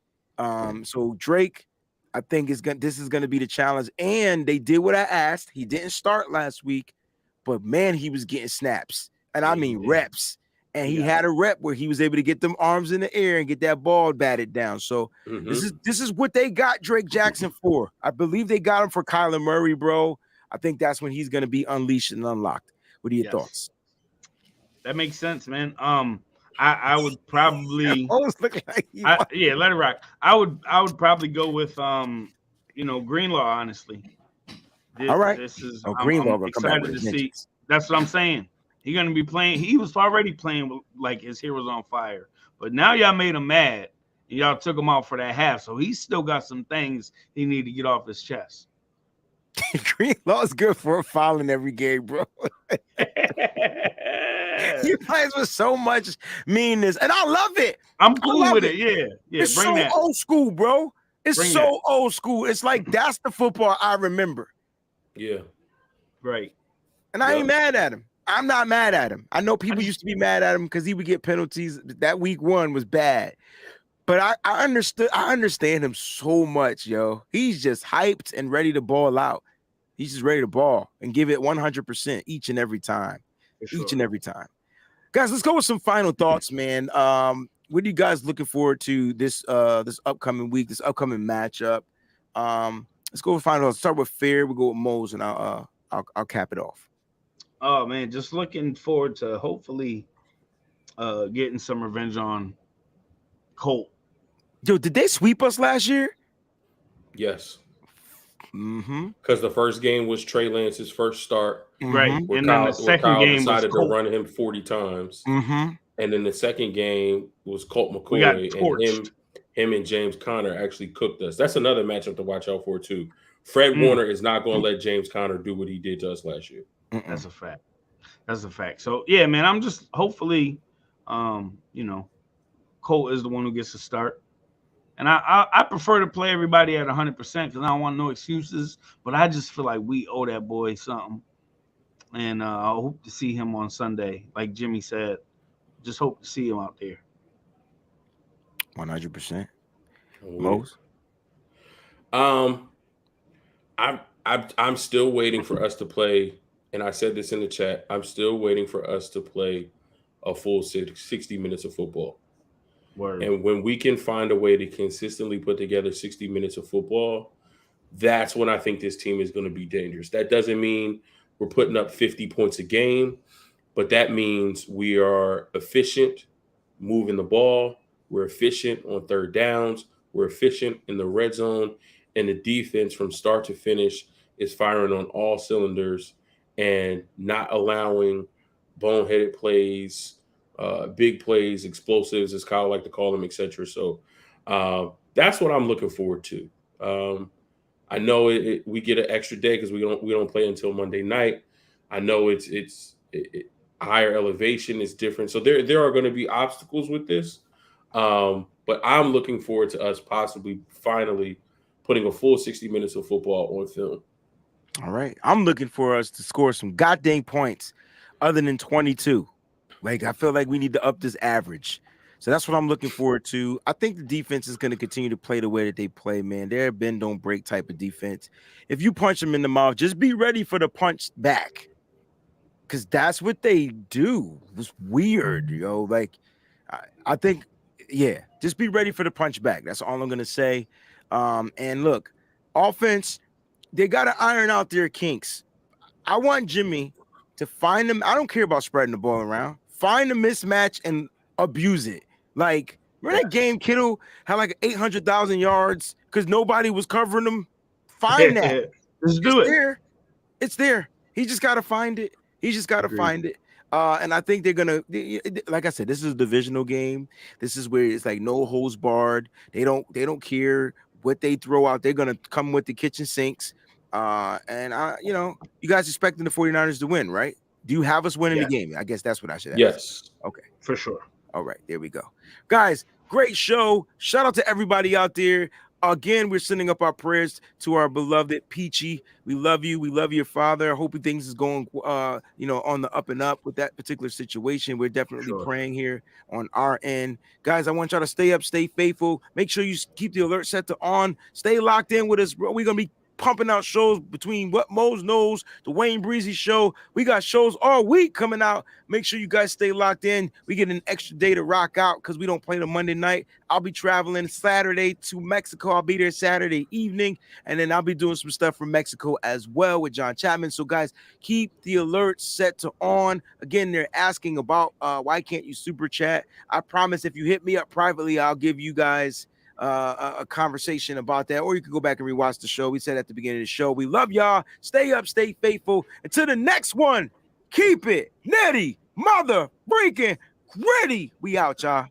So Drake, I think this is going to be the challenge. And they did what I asked. He didn't start last week, but, man, he was getting snaps. And I mean reps. And he had a rep where he was able to get them arms in the air and get that ball batted down. So this is what they got Drake Jackson for. I believe they got him for Kyler Murray, bro. I think that's when he's going to be unleashed and unlocked. What are your thoughts?
That makes sense, man. I would probably let it rock. I would probably go with Greenlaw, honestly.
All right.
Greenlaw I'm excited to see. That's what I'm saying. He's going to be playing. He was already playing like his hair was on fire. But now y'all made him mad. And y'all took him out for that half. So he's still got some things he need to get off his chest.
Greenlaw is good for fouling every game, bro. He plays with so much meanness. And I love it.
I'm cool with it. Yeah.
It's so old school, bro. It's old school. It's like that's the football I remember.
Yeah.
Right.
And I ain't mad at him. I'm not mad at him. I know people used to be mad at him because he would get penalties. That week one was bad. But I understand him so much, yo. He's just hyped and ready to ball out. He's just ready to ball and give it 100% each and every time. Each and every time. Guys, let's go with some final thoughts, man. What are you guys looking forward to this upcoming week, this upcoming matchup? Let's go with final thoughts. Start with Fair. We'll go with Mose, and I'll cap it off.
Oh, man, just looking forward to hopefully getting some revenge on Colt.
Yo, did they sweep us last year?
Yes. Because the first game was Trey Lance's first start.
Right. And then the second game
decided
was Colt.
to run him 40 times. And then the second game was Colt McCoy. And him and James Conner actually cooked us. That's another matchup to watch out for, too. Fred Warner is not going to let James Conner do what he did to us last year.
That's a fact. So, yeah, man, I'm just hopefully, Colt is the one who gets to start. And I prefer to play everybody at 100% because I don't want no excuses. But I just feel like we owe that boy something. And I hope to see him on Sunday. Like Jimmy said, just hope to see him out there.
100%. Mose?
I'm still waiting for us to play, and I said this in the chat. I'm still waiting for us to play a full 60 minutes of football.
Word.
And when we can find a way to consistently put together 60 minutes of football, that's when I think this team is going to be dangerous. That doesn't mean we're putting up 50 points a game, but that means we are efficient moving the ball. We're efficient on third downs. We're efficient in the red zone. And the defense from start to finish is firing on all cylinders and not allowing boneheaded plays, big plays, explosives, as Kyle like to call them, etc. So that's what I'm looking forward to. I know we get an extra day because we don't play until Monday night. I know it's higher elevation is different, so there are going to be obstacles with this. But I'm looking forward to us possibly finally putting a full 60 minutes of football on film.
All right, I'm looking for us to score some goddamn points, other than 22. Like I feel like we need to up this average. So that's what I'm looking forward to. I think the defense is going to continue to play the way that they play, man. They're a bend, don't break type of defense. If you punch them in the mouth, just be ready for the punch back. Because that's what they do. It's weird, yo. Like, I think, yeah, just be ready for the punch back. That's all I'm going to say. And look, offense, they got to iron out their kinks. I want Jimmy to find them. I don't care about spreading the ball around. Find a mismatch and abuse it. Like, remember that game Kittle had like 800,000 yards because nobody was covering him? Find that.
Just do it.
There. It's there. He just got to find it. He just got to find it. And I think they're going to, like I said, this is a divisional game. This is where it's like no holds barred. They don't care what they throw out. They're going to come with the kitchen sinks. And you guys expecting the 49ers to win, right? Do you have us winning the game? I guess that's what I should ask.
Yes.
Okay.
For sure.
All right, there we go. Guys, great show. Shout out to everybody out there. Again, we're sending up our prayers to our beloved Peachy. We love you. We love your father. I hope things is going, on the up and up with that particular situation. We're definitely praying here on our end. Guys, I want y'all to stay up, stay faithful. Make sure you keep the alert set to on. Stay locked in with us, bro. We're going to be pumping out shows between What Mose Knows, the Wayne Breezy Show. We got shows all week coming out. Make sure you guys stay locked in. We get an extra day to rock out because we don't play the Monday night. I'll be traveling Saturday to Mexico. I'll be there Saturday evening, and then I'll be doing some stuff from Mexico as well with John Chapman. So, guys, keep the alert set to on. Again, they're asking about why can't you super chat? I promise if you hit me up privately, I'll give you guys a conversation about that, or you can go back and rewatch the show. We said at the beginning of the show, we love y'all. Stay up, stay faithful. Until the next one, keep it nitty, mother freaking gritty. We out, y'all.